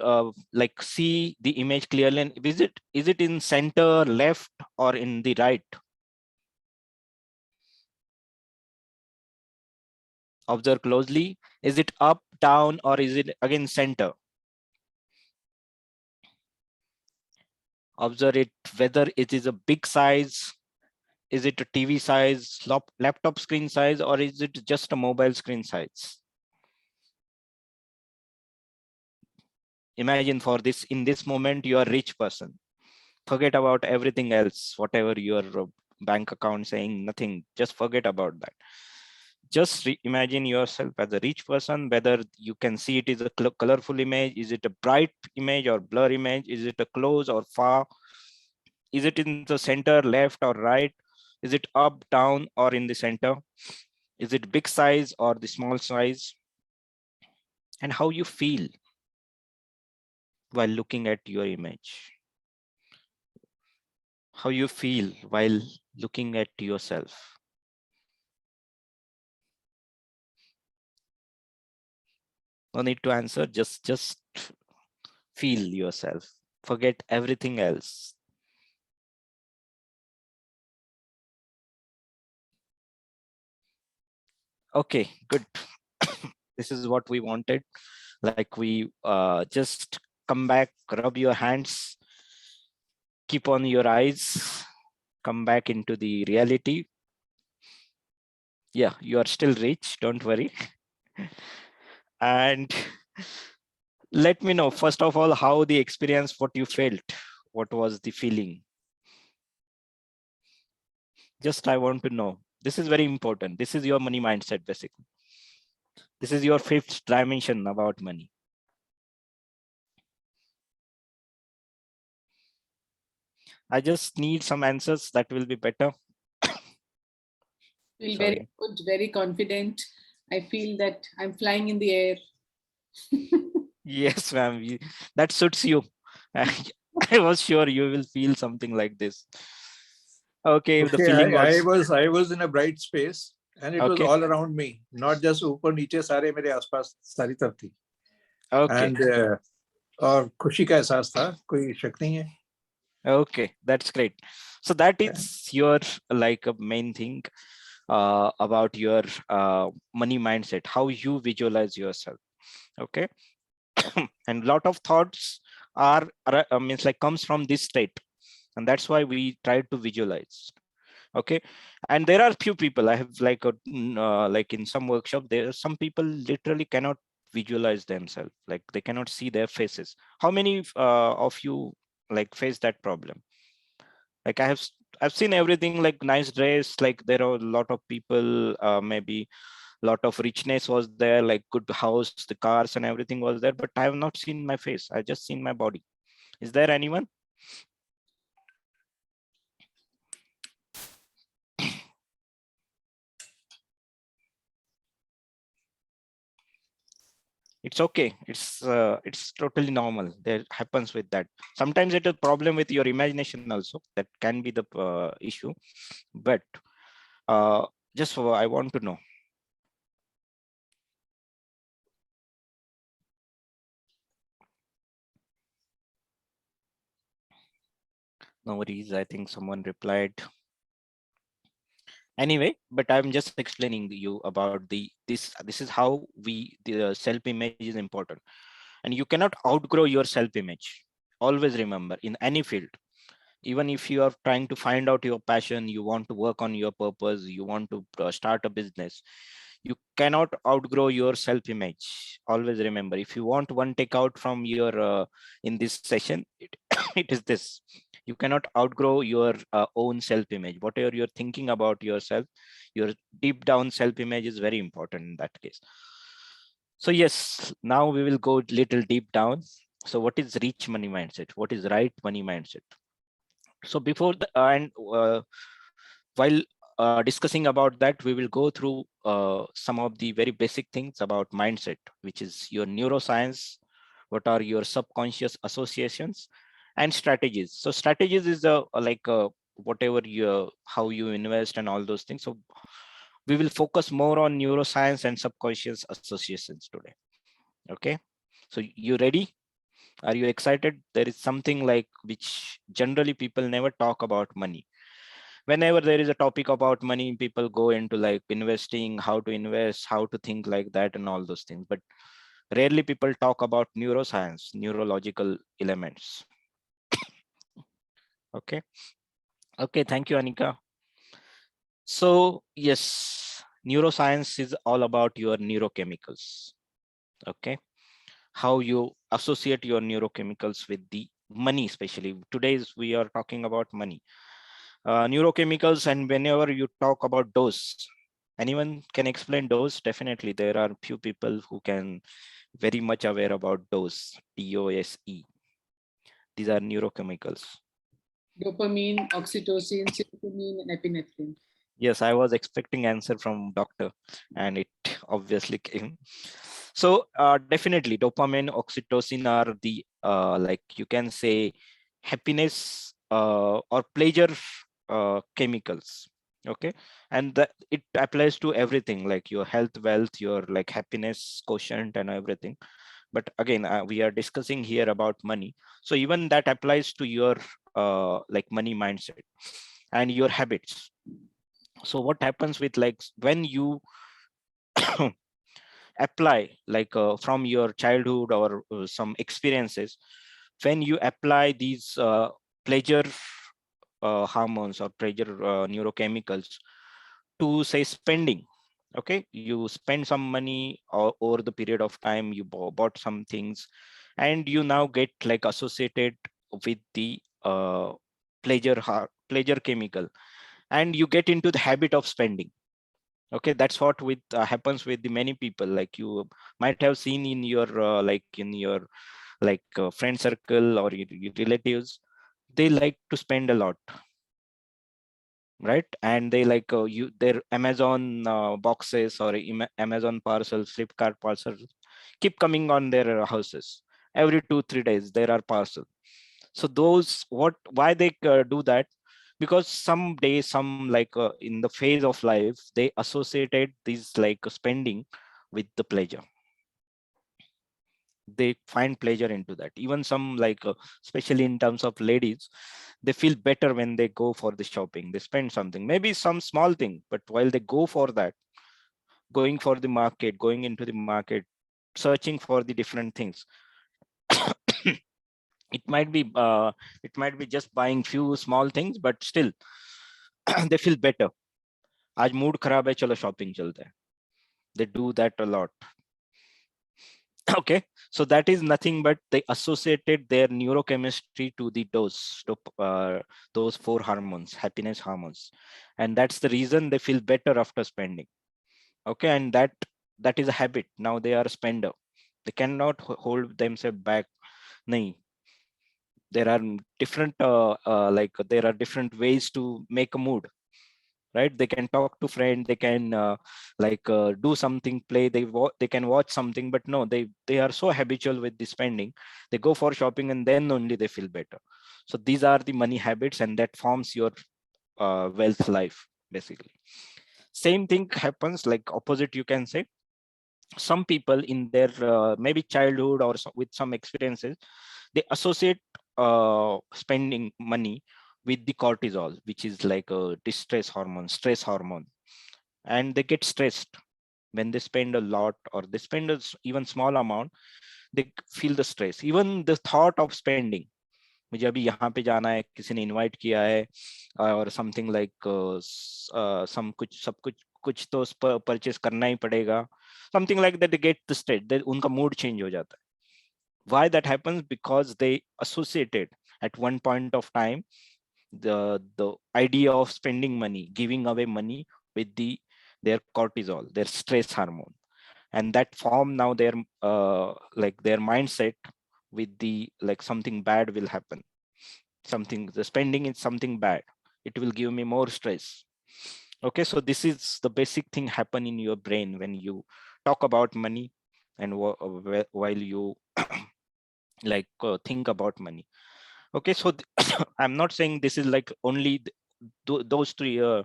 like see the image clearly. And is it in center, left, or in the right? Observe closely. Is it up, down, or is it again center? Observe it, whether it is a big size. Is it a TV size, laptop screen size, or is it just a mobile screen size? Imagine for this, in this moment, you are a rich person. Forget about everything else, whatever your bank account saying, nothing, just forget about that. Just imagine yourself as a rich person, whether you can see it is a colorful image, is it a bright image or blur image, is it a close or far, is it in the center, left or right, is it up, down, or in the center, is it big size or the small size, and how you feel while looking at your image, how you feel while looking at yourself. No need to answer, just feel yourself, forget everything else. Okay, good. This is what we wanted. Like we just come back, rub your hands, keep on your eyes, come back into the reality. Yeah, you are still rich, don't worry. And let me know, first of all, how the experience, what you felt, what was the feeling? Just I want to know. This is very important. This is your money mindset, basically. This is your fifth dimension about money. I just need some answers, that will be better. Feel Sorry. very good, very confident. I feel that I'm flying in the air. Yes, ma'am, that suits you. I was sure you will feel something like this. Okay, if the feeling was... I was in a bright space and it was Okay. all around me, not just ऊपर नीचे सारे मेरे आसपास सारी तरफ थी. Okay. And और खुशी का एहसास था, कोई शक नहीं है. Okay, that's great. So that is your like a main thing about your money mindset, how you visualize yourself. Okay. And lot of thoughts are means like comes from this state, and that's why we try to visualize. Okay. And there are few people I have like in some workshop, there are some people literally cannot visualize themselves, like they cannot see their faces. How many of you like face that problem? Like I've seen everything, like nice dress, like there are a lot of people, maybe lot of richness was there, like good house, the cars and everything was there, but I have not seen my face. I just seen my body. Is there anyone? It's okay. It's totally normal. There happens with that. Sometimes it is a problem with your imagination also. That can be the issue. But just I want to know. No worries. I think someone replied. Anyway, but I'm just explaining you about this is how the self-image is important, and you cannot outgrow your self-image. Always remember, in any field, even if you are trying to find out your passion, you want to work on your purpose, you want to start a business, you cannot outgrow your self-image. Always remember, if you want one takeout from your in this session, it is this: you cannot outgrow your own self-image. Whatever you're thinking about yourself, your deep down self-image is very important in that case. So yes, now we will go little deep down. So what is rich money mindset? What is right money mindset? So before the and while discussing about that, we will go through some of the very basic things about mindset, which is your neuroscience, what are your subconscious associations, and strategies. So strategies is whatever you how you invest and all those things. So we will focus more on neuroscience and subconscious associations today. Okay, so you ready? Are you excited? There is something like which generally people never talk about money. Whenever there is a topic about money, people go into like investing, how to invest, how to think like that and all those things. But rarely people talk about neuroscience, neurological elements. Okay. Okay. Thank you, Anika. So yes, neuroscience is all about your neurochemicals. Okay. How you associate your neurochemicals with the money, especially today's we are talking about money. Neurochemicals, and whenever you talk about dose, anyone can explain dose? Definitely there are few people who can very much aware about dose. DOSE. These are neurochemicals. Dopamine, oxytocin, serotonin, and epinephrine. Yes, I was expecting answer from doctor and it obviously came. So definitely dopamine, oxytocin are the like you can say happiness or pleasure chemicals. Okay, and that it applies to everything, like your health, wealth, your like happiness quotient and everything. But again, we are discussing here about money, so even that applies to your like money mindset and your habits. So what happens with like when you apply like from your childhood or some experiences, when you apply these pleasure hormones or pleasure neurochemicals to say spending. Okay, you spend some money over the period of time, you bought some things, and you now get like associated with the pleasure chemical, and you get into the habit of spending. Okay, that's what with happens with the many people, like you might have seen in your like in your like friend circle or your relatives. They like to spend a lot, right? And they like you their Amazon boxes or Amazon parcels, Flipkart parcels keep coming on their houses. Every 2-3 days there are parcels. So those why they do that? Because someday some like in the phase of life they associated these like spending with the pleasure. They find pleasure into that. Even some like especially in terms of ladies, they feel better when they go for the shopping. They spend something, maybe some small thing, but while they go for that, going for the market, going into the market, searching for the different things, it might be just buying few small things, but still they feel better. आज mood खराब है, चलो shopping चलते हैं. They do that a lot. Okay, so that is nothing but they associated their neurochemistry to the those 4 hormones, happiness hormones, and that's the reason they feel better after spending. Okay, and that is a habit. Now they are a spender. They cannot hold themselves back. Nahi. There are different there are different ways to make a mood, right? They can talk to friend, they can do something, play, they can watch something, but no, they are so habitual with the spending. They go for shopping and then only they feel better. So these are the money habits, and that forms your wealth life basically. Same thing happens like opposite, you can say. Some people in their maybe childhood or with some experiences, they associate spending money with the cortisol, which is like a distress hormone, stress hormone, and they get stressed when they spend a lot or they spend even small amount. They feel the stress, even the thought of spending. मुझे अभी यहाँ पे जाना है, किसी ने invite किया है और समथिंग लाइक सब कुछ तो परचेस करना ही पड़ेगा, something like that. They get the state, उनका मूड चेंज हो जाता है. Why that happens? Because they associated at one point of time the idea of spending money, giving away money with their cortisol, their stress hormone, and that form now their their mindset with the like something bad will happen. The spending is something bad. It will give me more stress. Okay, so this is the basic thing happen in your brain when you talk about money and while you think about money. Okay, so I'm not saying this is like only those 3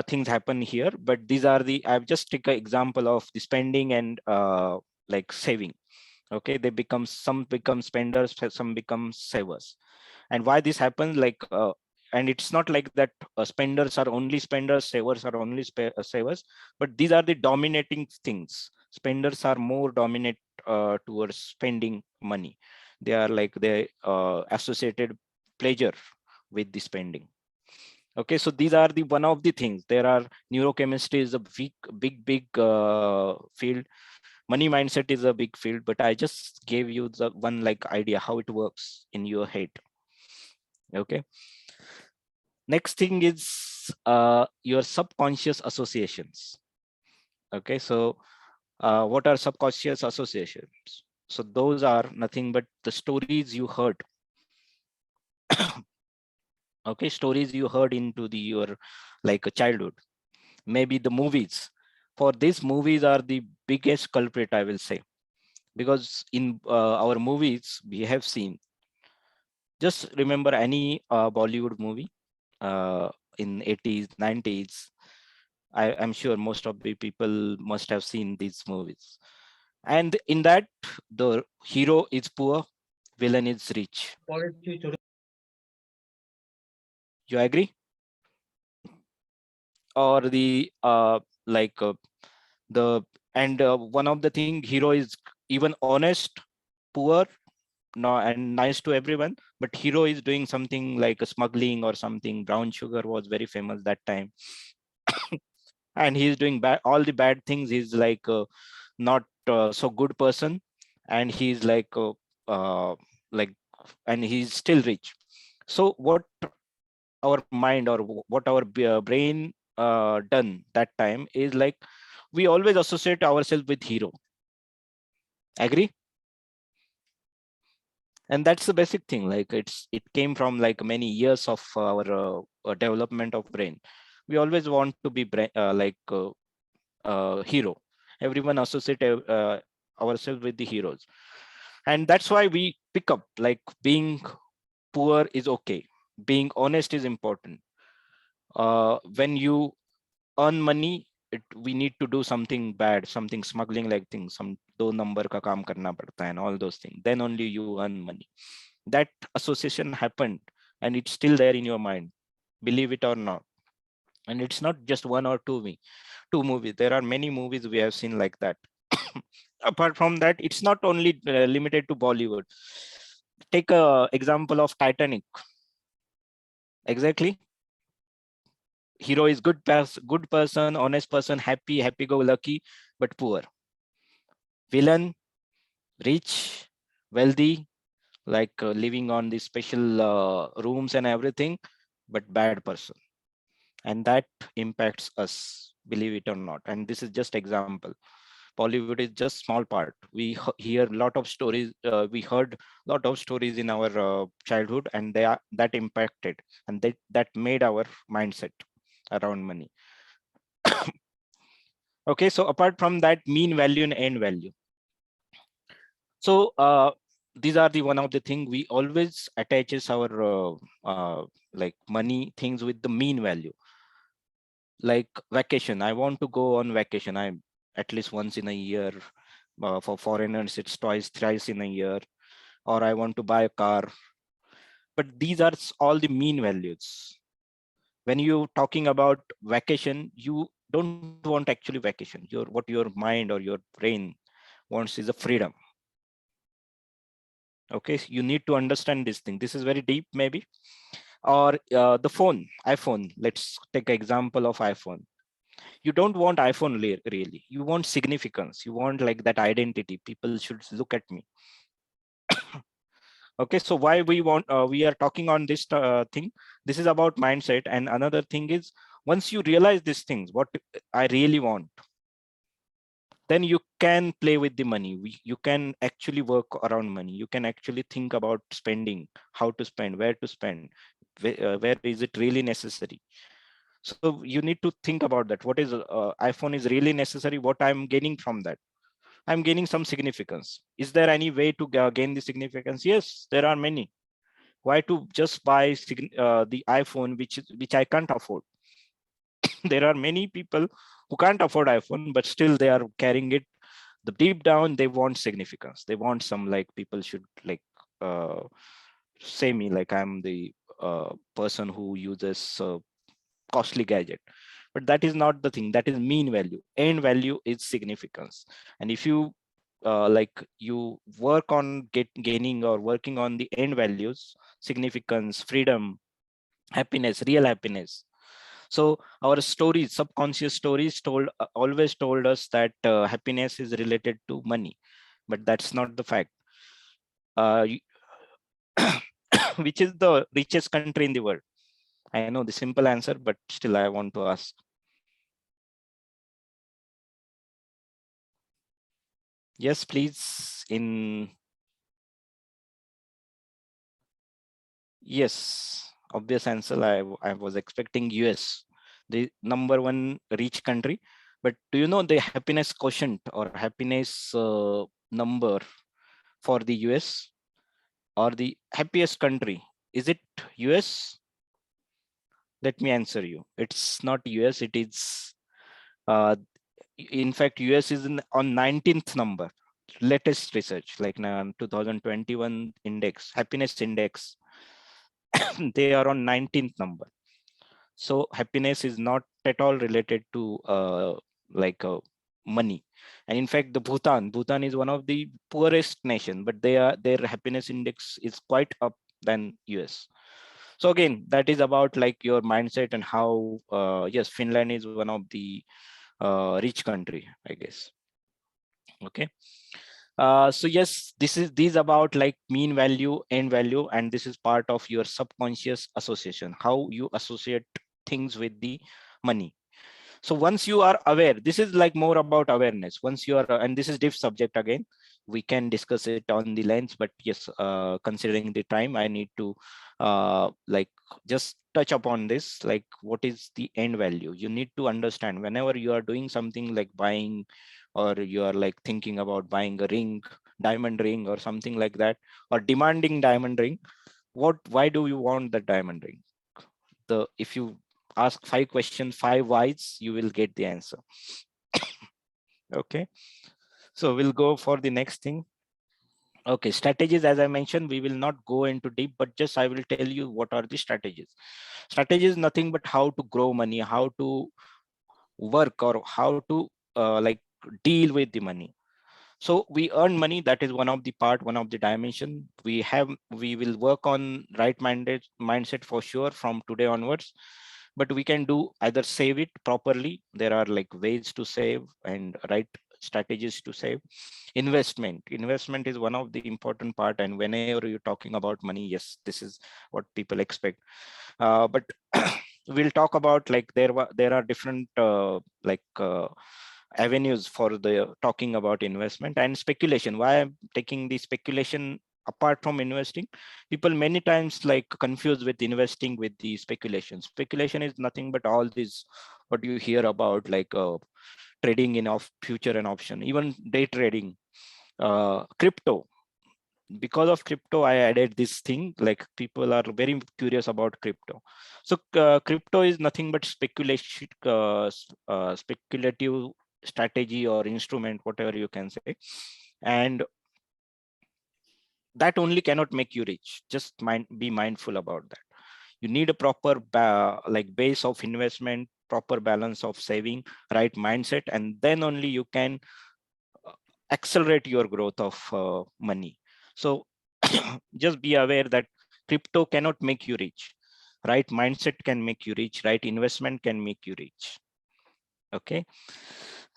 things happen here, but these are I've just take an example of the spending and like saving. Okay, some become spenders, some become savers. And why this happens, and it's not like that spenders are only spenders, savers are only savers, but these are the dominating things. Spenders are more dominant towards spending money. They are they associated pleasure with the spending. Okay, so these are the one of the things. There are neurochemistry is a big field. Money mindset is a big field, but I just gave you the one idea how it works in your head. Okay, next thing is your subconscious associations. Okay, so what are subconscious associations? So those are nothing but the stories you heard. Okay, stories you heard into your childhood. Maybe the movies. For these movies are the biggest culprit, I will say, because in our movies we have seen. Just remember any Bollywood movie in 80s, 90s. I'm sure most of the people must have seen these movies. And in that, the hero is poor, villain is rich. You agree? Or the one of the thing, hero is even honest, poor, no, and nice to everyone, but hero is doing something like a smuggling or something. Brown sugar was very famous that time. And he's doing all the bad things. He's not so good person, and he's and he's still rich. So what our mind or what our brain done that time is we always associate ourselves with hero. Agree? And that's the basic thing. It came from many years of our development of brain. We always want to be hero. Everyone associate ourselves with the heroes, and that's why we pick up being poor is okay, being honest is important. When you earn money, we need to do something bad, something smuggling like things, some do number ka kaam karna padta and all those things, then only you earn money. That association happened and it's still there in your mind, believe it or not. And it's not just one or two movies. There are many movies we have seen like that. Apart from that, it's not only limited to Bollywood. Take a example of Titanic. Exactly. Hero is good person, honest person, happy go lucky, but poor. Villain, rich, wealthy, like living on the special rooms and everything, but bad person. And that impacts us, believe it or not. And this is just example. Bollywood is just small part. We hear a lot of stories. We heard a lot of stories in our childhood, and that impacted, and that made our mindset around money. Okay, so apart from that, mean value and end value. So these are the one of the thing we always attaches our like money things with the mean value. Like vacation, I want to go on vacation. I at least once in a year. For foreigners, it's twice, thrice in a year. Or I want to buy a car. But these are all the mean values. When you talking about vacation, you don't want actually vacation. What your mind or your brain wants is a freedom. Okay, so you need to understand this thing. This is very deep, maybe. Or the iPhone. Let's take an example of iPhone. You don't want iPhone really. You want significance. You want like that identity. People should look at me. Okay, so why we are talking on this thing. This is about mindset. And another thing is, once you realize these things, what I really want, then you can play with the money. You can actually work around money. You can actually think about spending, how to spend, where to spend, where is it really necessary. So you need to think about that. What is iPhone is really necessary? What I'm gaining from that? I'm gaining some significance. Is there any way to gain the significance? Yes, there are many. Why to just buy the iPhone, which I can't afford? There are many people who can't afford iPhone, but still they are carrying it. The deep down, they want significance. They want some, like, people should like say me like I'm the person who uses costly gadget. But that is not the thing. That is mean value. End value is significance. And if you like you work on gaining or working on the end values, significance, freedom, happiness, real happiness. So our stories, subconscious stories always told us that happiness is related to money, but that's not the fact. Which is the richest country in the world? I know the simple answer, but still I want to ask. Yes, please. Yes, obvious answer. I was expecting US, the #1 rich country. But do you know the happiness quotient or happiness number for the US or the happiest country? Is it US? Let me answer you. It's not US. It is, in fact, US is on 19th number. Latest research, like 2021 index, happiness index. They are on 19th number. So happiness is not at all related to like money. And in fact, the Bhutan is one of the poorest nation, but their happiness index is quite up than US. So again, that is about like your mindset and how yes, Finland is one of the rich country, I guess. Okay. So yes, these about like mean value, end value, and this is part of your subconscious association, how you associate things with the money. So once you are aware, this is like more about awareness. Once you are, and this is deep subject again, we can discuss it on the lens, but yes, considering the time, I need to like just touch upon this, like what is the end value. You need to understand whenever you are doing something like buying, or you are like thinking about buying a ring, diamond ring or something like that, or demanding diamond ring. Why do you want the diamond ring? If you ask 5 questions, 5 whys, you will get the answer. Okay, so we'll go for the next thing. Okay, strategies, as I mentioned, we will not go into deep, but just I will tell you what are the strategies. Strategy is nothing but how to grow money, how to work, or how to like deal with the money. So we earn money, that is one of the part, one of the dimension. We will work on right mindset for sure from today onwards, but we can do either save it properly. There are like ways to save and right strategies to save. Investment is one of the important part, and whenever you're talking about money, yes, this is what people expect. But we'll talk about like there are different avenues for the talking about investment and speculation. Why I'm taking the speculation apart from investing? People many times like confused with investing with the speculation. Speculation is nothing but all this what you hear about, like trading in of future and option, even day trading, crypto. Because of crypto, I added this thing, like people are very curious about crypto. So crypto is nothing but speculation, speculative strategy or instrument, whatever you can say. And that only cannot make you rich. Just be mindful about that. You need a proper like base of investment, proper balance of saving, right mindset, and then only you can accelerate your growth of money. So just be aware that crypto cannot make you rich. Right mindset can make you rich. Right investment can make you rich. Okay.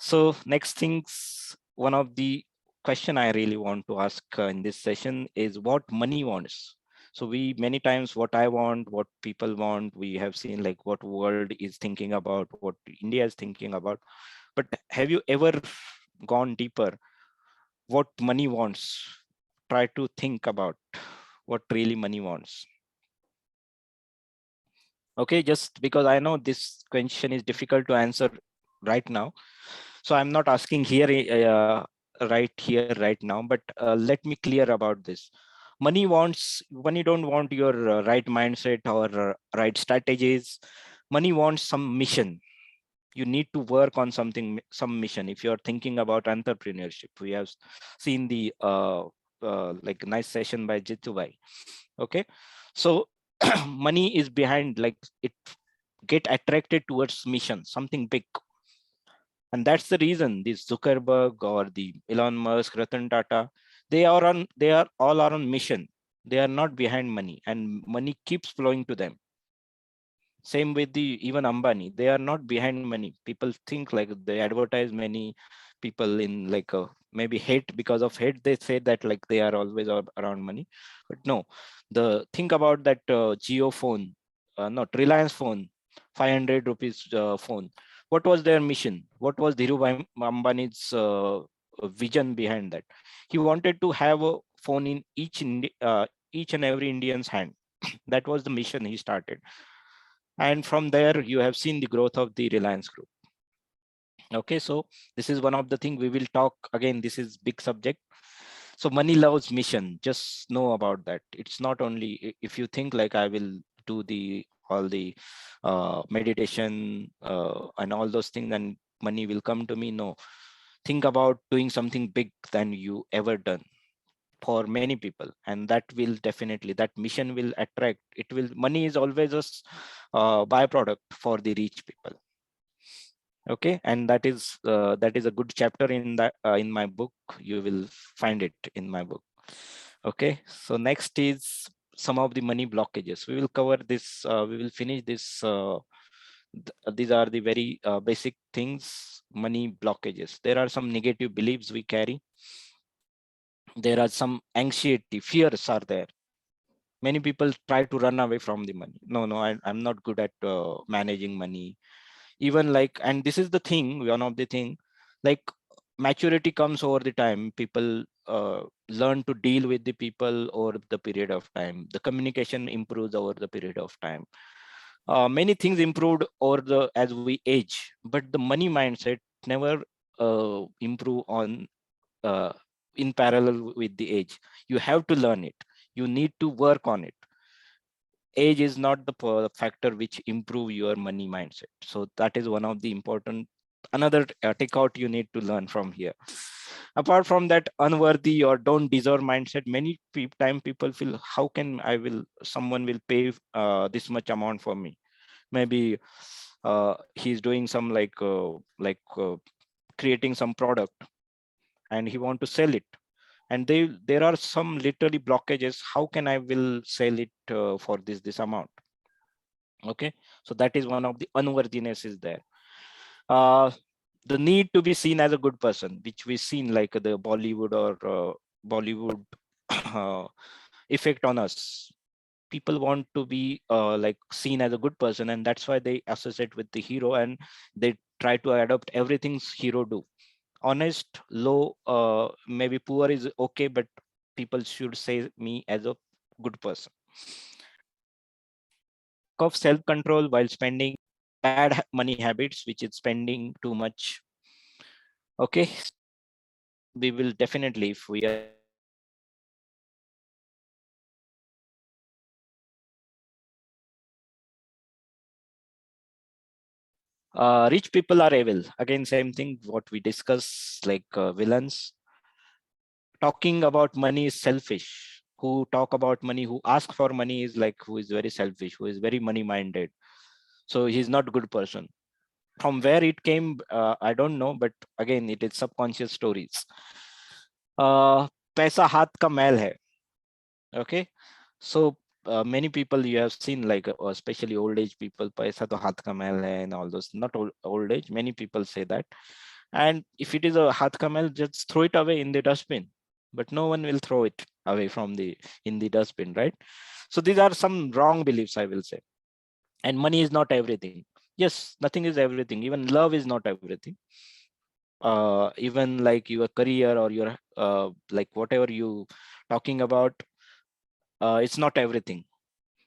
So next things, one of the question I really want to ask in this session is what money wants. So we many times what I want, what people want, we have seen like what world is thinking about, what India is thinking about. But have you ever gone deeper? What money wants? Try to think about what really money wants. Okay, just because I know this question is difficult to answer right now, so I'm not asking here right here right now, but let me clear about this. Money don't want your right mindset or right strategies. Money wants some mission. You need to work on something, some mission. If you're thinking about entrepreneurship, we have seen the like nice session by Jitu. Okay, so money is behind, like it get attracted towards mission, something big. And that's the reason this Zuckerberg or the Elon Musk, Ratan Tata, they are all on mission. They are not behind money, and money keeps flowing to them. Same with the even Ambani, they are not behind money. People think like they advertise many people in like maybe hate, because of hate they say that like they are always around money. But no, the think about that Geo phone, not Reliance phone, 500 rupees phone. What was their mission? What was Dhirubhai Ambani's vision behind that? He wanted to have a phone in each and every Indian's hand. That was the mission he started. And from there, you have seen the growth of the Reliance Group. Okay, so this is one of the things we will talk again. This is big subject. So money loves mission. Just know about that. It's not only if you think like I will do all the meditation and all those things, then money will come to me. No, think about doing something big than you ever done for many people, and that will definitely, that mission will attract. It will, money is always a byproduct for the rich people. Okay, and that is a good chapter in that in my book. You will find it in my book. Okay, so next is some of the money blockages. We will cover this, we will finish this. These are the very basic things. Money blockages. There are some negative beliefs we carry. There are some anxiety, fears are there. Many people try to run away from the money. No, I'm not good at managing money. Even like, and this is the thing, one of the thing, like maturity comes over the time. People learn to deal with the people over the period of time. The communication improves over the period of time. Many things improved over the as we age, but the money mindset never improve on in parallel with the age. You have to learn it. You need to work on it. age is not the factor which improve your money mindset. So that is one of the important another takeout you need to learn from here. Apart from that unworthy or don't deserve mindset, many time people feel, how can someone will pay this much amount for me? Maybe he's doing some creating some product and he want to sell it, and there are some literally blockages. How can I will sell it for this amount? Okay, so that is one of the unworthiness is there. The need to be seen as a good person, which we seen like the Bollywood or Bollywood effect on us. People want to be like seen as a good person, and that's why they associate with the hero and they try to adopt everything hero do. Honest, low, maybe poor is okay, but people should say me as a good person. Of self-control while spending, bad money habits, which is spending too much. Okay, we will definitely, if we are rich people are evil. Again, same thing what we discuss, like villains. Talking about money is selfish. Who talk about money, who ask for money is like who is very selfish, who is very money minded. So he's not good person. From where it came, I don't know, but again, it is subconscious stories. पैसा हाथ का मैल है. Okay, so many people you have seen, like especially old age people, paisa to hath ka mail hai and all those. Not old age, many people say that. And if it is a hath ka mail, just throw it away in the dustbin. But no one will throw it away from in the dustbin, right? So these are some wrong beliefs, I will say. And money is not everything. Yes, nothing is everything. Even love is not everything. Even like your career or your like whatever you talking about, it's not everything.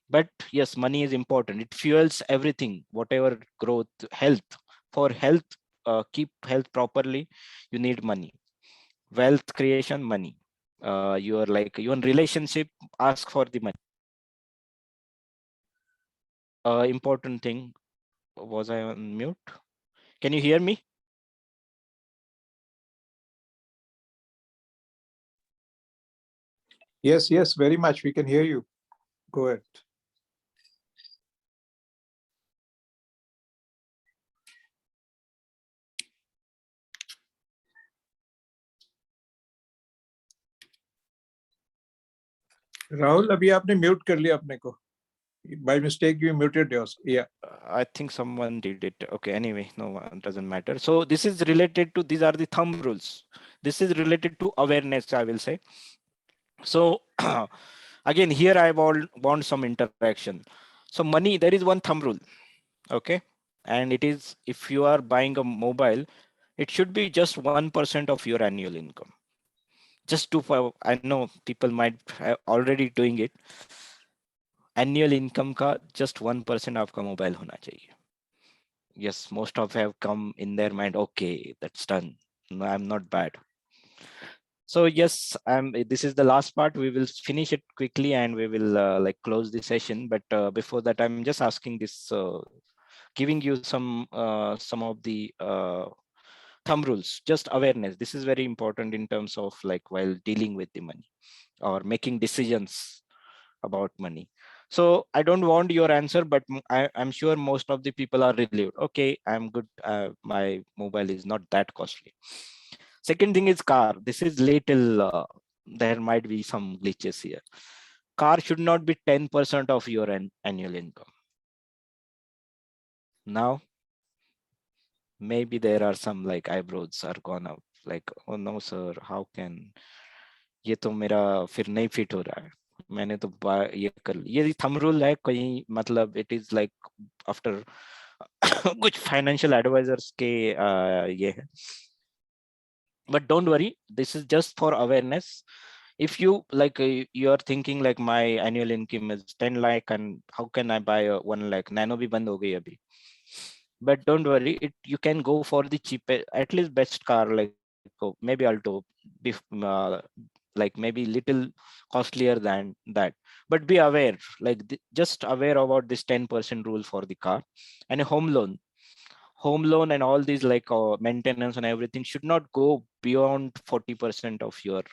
But yes, money is important. It fuels everything, whatever growth, health. For health, keep health properly, you need money. Wealth creation, money. Your like even relationship, ask for the money. Important thing. Was I on mute? Can you hear me? Yes, yes, very much. We can hear you. Go ahead. Rahul, अभी आपने mute कर लिया अपने को. By mistake, you muted yours. Yeah. I think someone did it. Okay, anyway, no, it doesn't matter. So this is related to, these are the thumb rules. This is related to awareness, I will say. So again, here I want some interaction. So money, there is one thumb rule. Okay. And it is, if you are buying a mobile, it should be just 1% of your annual income. Just to, I know people might already doing it. Annual income का just 1% आपका mobile होना चाहिए. Yes, most of have come in their mind. Okay, that's done. No, I'm not bad. So yes, this is the last part. We will finish it quickly and we will like close the session. But before that, I'm just asking this, giving you some of the thumb rules, just awareness. This is very important in terms of like while dealing with the money or making decisions about money. So I don't want your answer, but I'm sure most of the people are relieved. Okay, I'm good. My mobile is not that costly. Second thing is car. This is little, there might be some glitches here. Car should not be 10% of your annual income. Now, maybe there are some like eyebrows are gone up. Like, oh no, sir, how can, ये तो मेरा फिर नहीं fit हो रहा है. मैंने तो ये कर लिया. ये थंब रूल है कहीं, मतलब it is like after कुछ financial advisors के ये है. But don't worry, this is just for awareness. If you like, you are thinking like my annual income is 10 lakh and how can I buy a 1 lakh? Nano bhi band ho gayi abhi. But don't worry, you can go for the cheapest, at least best car, like maybe Alto, like maybe little costlier than that. But be aware, like just aware about this 10% rule for the car. And a home loan and all these like maintenance and everything should not go beyond 40% of your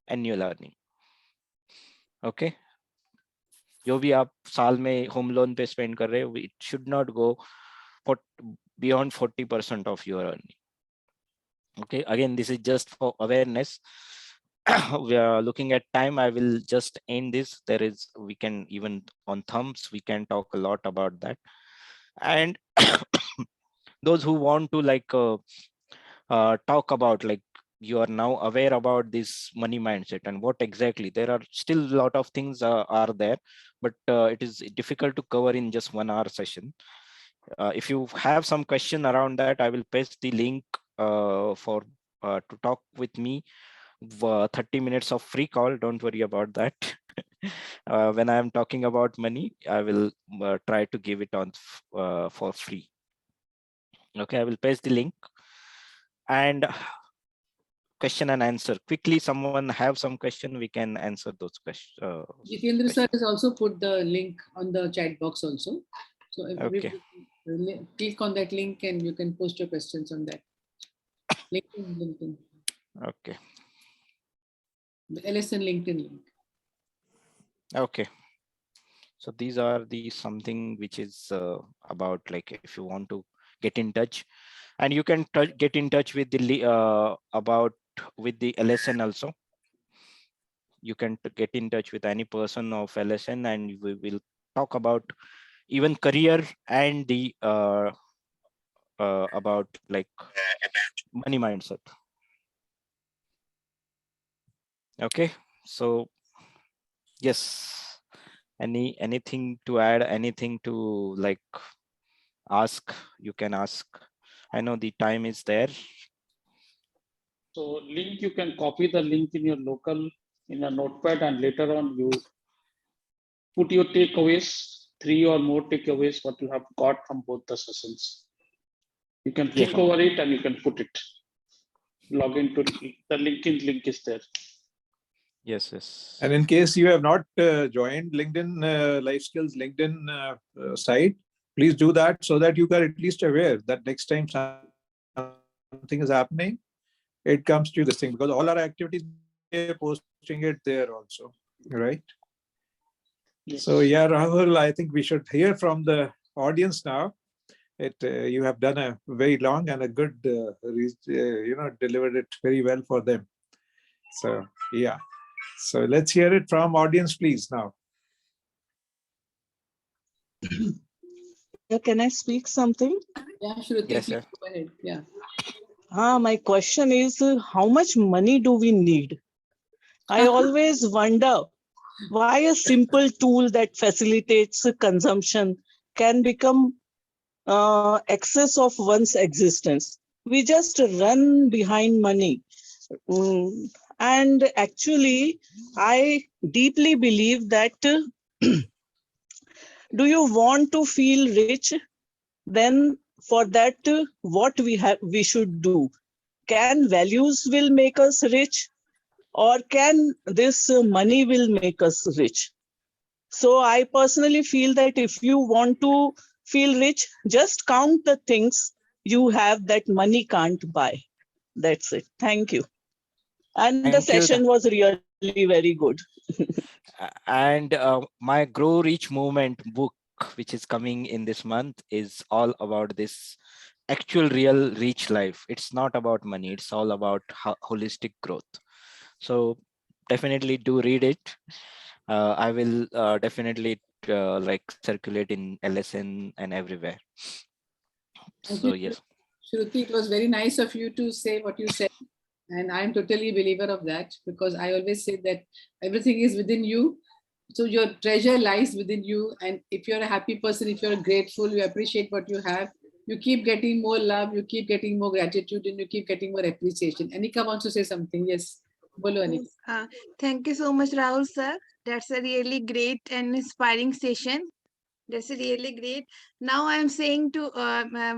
annual earning. Okay, जो भी आप साल में home loan पे spend कर रहे हो, it should not go beyond 40% of your earning. Okay, again, this is just for awareness. We are looking at time. I will just end this. We can even on thumbs, we can talk a lot about that. And those who want to like talk about, like, you are now aware about this money mindset and what exactly, there are still a lot of things are there, but it is difficult to cover in just 1 hour session. If you have some question around that, I will paste the link for to talk with me. 30 minutes of free call, don't worry about that. When I am talking about money, I will try to give it on for free. Okay, I will paste the link. And question and answer quickly. Someone have some question, we can answer those questions. Jitendra sir has also put the link on the chat box also. So Okay. click on that link and you can post your questions on that. LinkedIn. Okay. The LSN LinkedIn link. Okay. So these are the something which is about, like, if you want to get in touch, and you can get in touch with the with the LSN also. You can get in touch with any person of LSN, and we will talk about even career and the about like money mindset. Okay, so yes, anything to add, anything to like ask, you can ask. I know the time is there. So link, you can copy the link in your local, in a notepad, and later on you put your takeaways, 3 or more takeaways, what you have got from both the sessions. You can think over it and you can put it. Log into the LinkedIn link is there. Yes. And in case you have not joined LinkedIn Life Skills LinkedIn site, please do that so that you are at least aware that next time something is happening, it comes to this thing, because all our activities we are posting it there also, right? Yes. So yeah, Rahul, I think we should hear from the audience now. You have done a very long and a good, delivered it very well for them. So yeah, so let's hear it from audience, please now. Yeah, can I speak something? Yeah, Shruti, Yes, please go ahead. Yeah. My question is, how much money do we need? I always wonder why a simple tool that facilitates consumption can become excess of one's existence. We just run behind money. And actually, I deeply believe that do you want to feel rich? Then for that, what we should do? Can values will make us rich, or can this money will make us rich? So I personally feel that if you want to feel rich, just count the things you have that money can't buy. That's it. Thank you. And the Thank you. session was really very good. And my Grow Rich Movement book, which is coming in this month, is all about this actual real rich life. It's not about money, it's all about holistic growth. So definitely do read it. I will definitely like circulate in LSN and everywhere. So yes. Shruti, it was very nice of you to say what you said. And I'm totally a believer of that, because I always say that everything is within you. So your treasure lies within you. And if you're a happy person, if you're grateful, you appreciate what you have, you keep getting more love, you keep getting more gratitude, and you keep getting more appreciation. Anika wants to say something. Yes. Bolo, Anika. Thank you so much, Rahul sir. That's a really great and inspiring session. That's really great. Now I'm saying to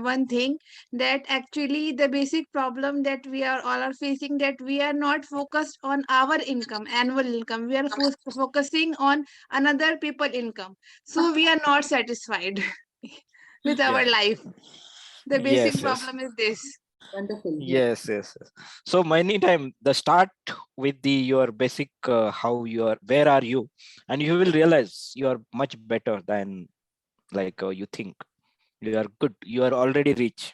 one thing, that actually the basic problem that we are all are facing, that we are not focused on our income, annual income. We are focusing on another people income. So we are not satisfied with our Yeah. life. The basic Yes, yes. problem is this. Wonderful. Yes, yes, yes. So many time the start with the your basic how you are, where are you, and you will realize you are much better than like you think. You are good. You are already rich.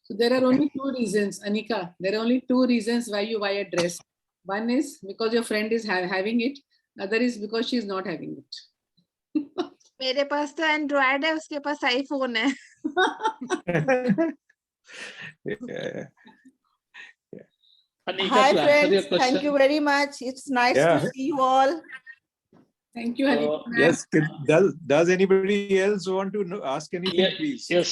So there are only two reasons, Anika. There are only two reasons why you buy a dress. One is because your friend is having it. Other is because she's not having it. मेरे पास तो Android है, उसके पास iPhone है. Yeah. Anika, Hi to answer your friends, question. thank you very much. It's nice Yeah. to see you all. Thank you, Anika. Yes. Does anybody else want to ask anything, please? Yes.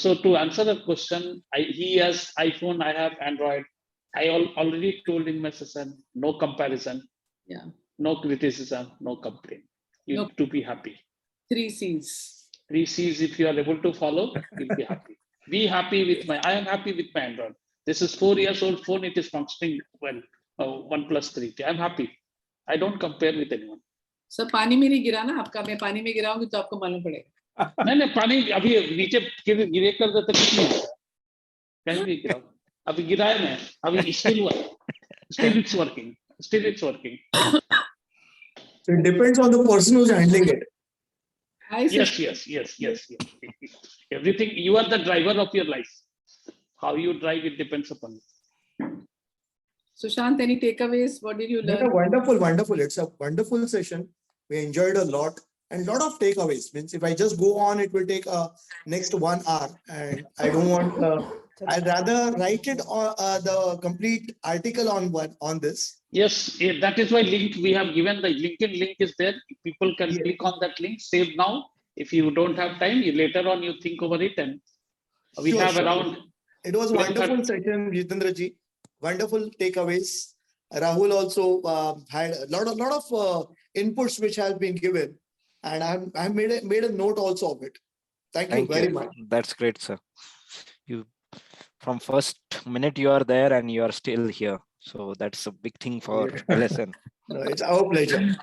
So to answer the question, he has iPhone, I have Android. I already told in my session, no comparison, Yeah. no criticism, no complaint. You No. have to be happy. 3 C's. 3 C's, if you are able to follow, you'll be happy. Be happy with I am happy with my Android. This is 4 years old phone, it is functioning well. 1+3. I'm happy. I don't compare with anyone. सब पानी में नहीं गिरा ना आपका. मैं पानी में गिराऊंगी तो आपको मालूम पड़ेगा. नहीं पानी अभी नीचे गिरे कर देते कुछ नहीं होता. कहीं भी गिराओ. अभी गिराया मैं. अभी still it's working. Still it's working. So it depends on the person who's handling it. Yes. Everything, you are the driver of your life. How you drive, it depends upon you. Sushant, any takeaways? What did you learn? Wonderful. It's a wonderful session. We enjoyed a lot and a lot of takeaways. Means if I just go on, it will take next 1 hour, and I don't want. I'd rather write it on the complete article on this. Yes, that is why we have given the LinkedIn link is there. People can click on that link, save now. If you don't have time, later on you think over it, and we have around. It was a wonderful session, Jitendra ji. Wonderful takeaways. Rahul also had a lot of inputs which have been given, and I made a note also of it. Thank you very much. That's great, sir. You from first minute you are there and you are still here. So that's a big thing for LSN. No, it's our pleasure.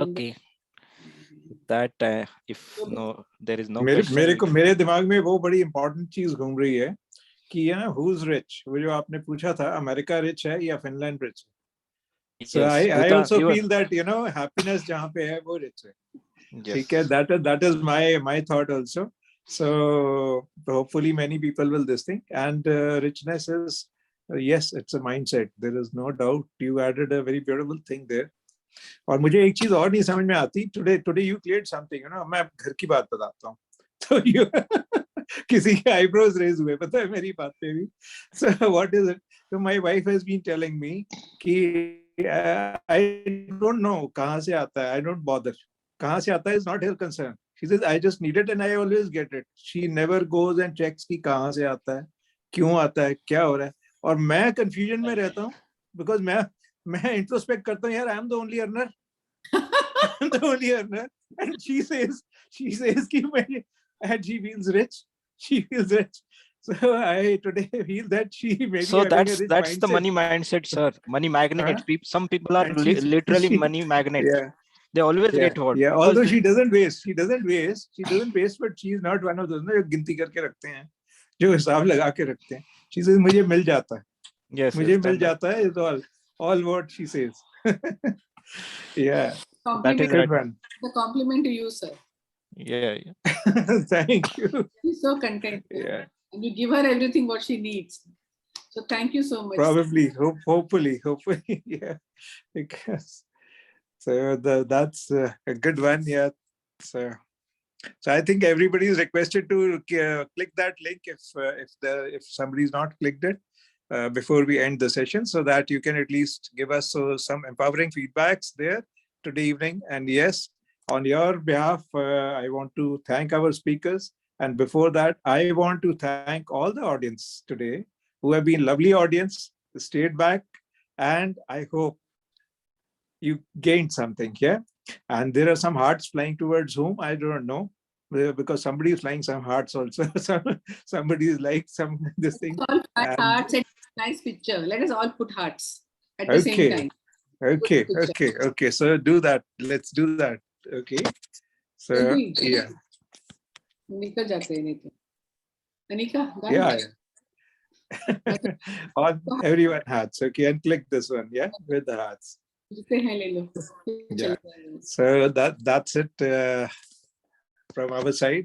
Okay. That if no, there is no मेरे दिमाग में वो बड़ी important चीज घूम रही है कि है ना, who's rich? वो जो आपने पूछा था, अमेरिका rich है या फिनलैंड rich है? So I also feel that happiness जहाँ पे है वो rich है. ठीक है, that is my thought also. So hopefully many people will this thing, and richness is yes, it's a mindset. There is no doubt. You added a very beautiful thing there. और मुझे एक चीज और नहीं समझ में आती. Today you cleared something, मैं घर की बात बताता हूँ. तो किसी के eyebrows raise हुए, पता है मेरी बात पे भी. So what is it? So my wife has been telling me कि I don't know कहाँ से आता है. I don't bother. कहाँ से आता है is not her concern. She says I just need it and I always get it. She never goes and checks कि कहाँ से आता है, क्यों आता है, क्या हो रहा है. और मैं confusion में रहता हूँ because मैं introspect करता हूँ यार, I am the only earner. I'm the only earner. And she says कि and she feels rich. She feels rich. So I today feel that she maybe. So that's the money mindset, sir. Money magnet. Some people are literally money magnets. Yeah. They always get what. Yeah. Although she doesn't waste, but she is not one of those जो गिनती करके रखते हैं, जो हिसाब लगा के रखते हैं. She says मुझे मिल जाता है. Yes. मुझे मिल जाता है is all what she says. Yeah. That is right. right. The compliment to you, sir. Yeah. Thank you. She's so content. Yeah. And you give her everything what she needs. So thank you so much. Probably, hopefully, yeah. Because so that's a good one, yeah. So I think everybody is requested to click that link if somebody's not clicked it before we end the session, so that you can at least give us some empowering feedbacks there today evening. And yes, on your behalf, I want to thank our speakers. And before that, I want to thank all the audience today who have been lovely audience, stayed back, and I hope you gained something, yeah. And there are some hearts flying towards whom I don't know, because somebody is flying some hearts also. Somebody is like some this thing. All fly And hearts and nice picture. Let us all put hearts at the same okay, time. okay, Put picture. okay, okay. So do that. Let's do that. Okay. So Jagdeep. yeah, निकल जाते हैं नहीं तो. Anika, done? yeah. On everyone hearts. Okay, and click this one. Yeah, with the hearts. जितने हैं ले लो. Yeah. So that's it from our side.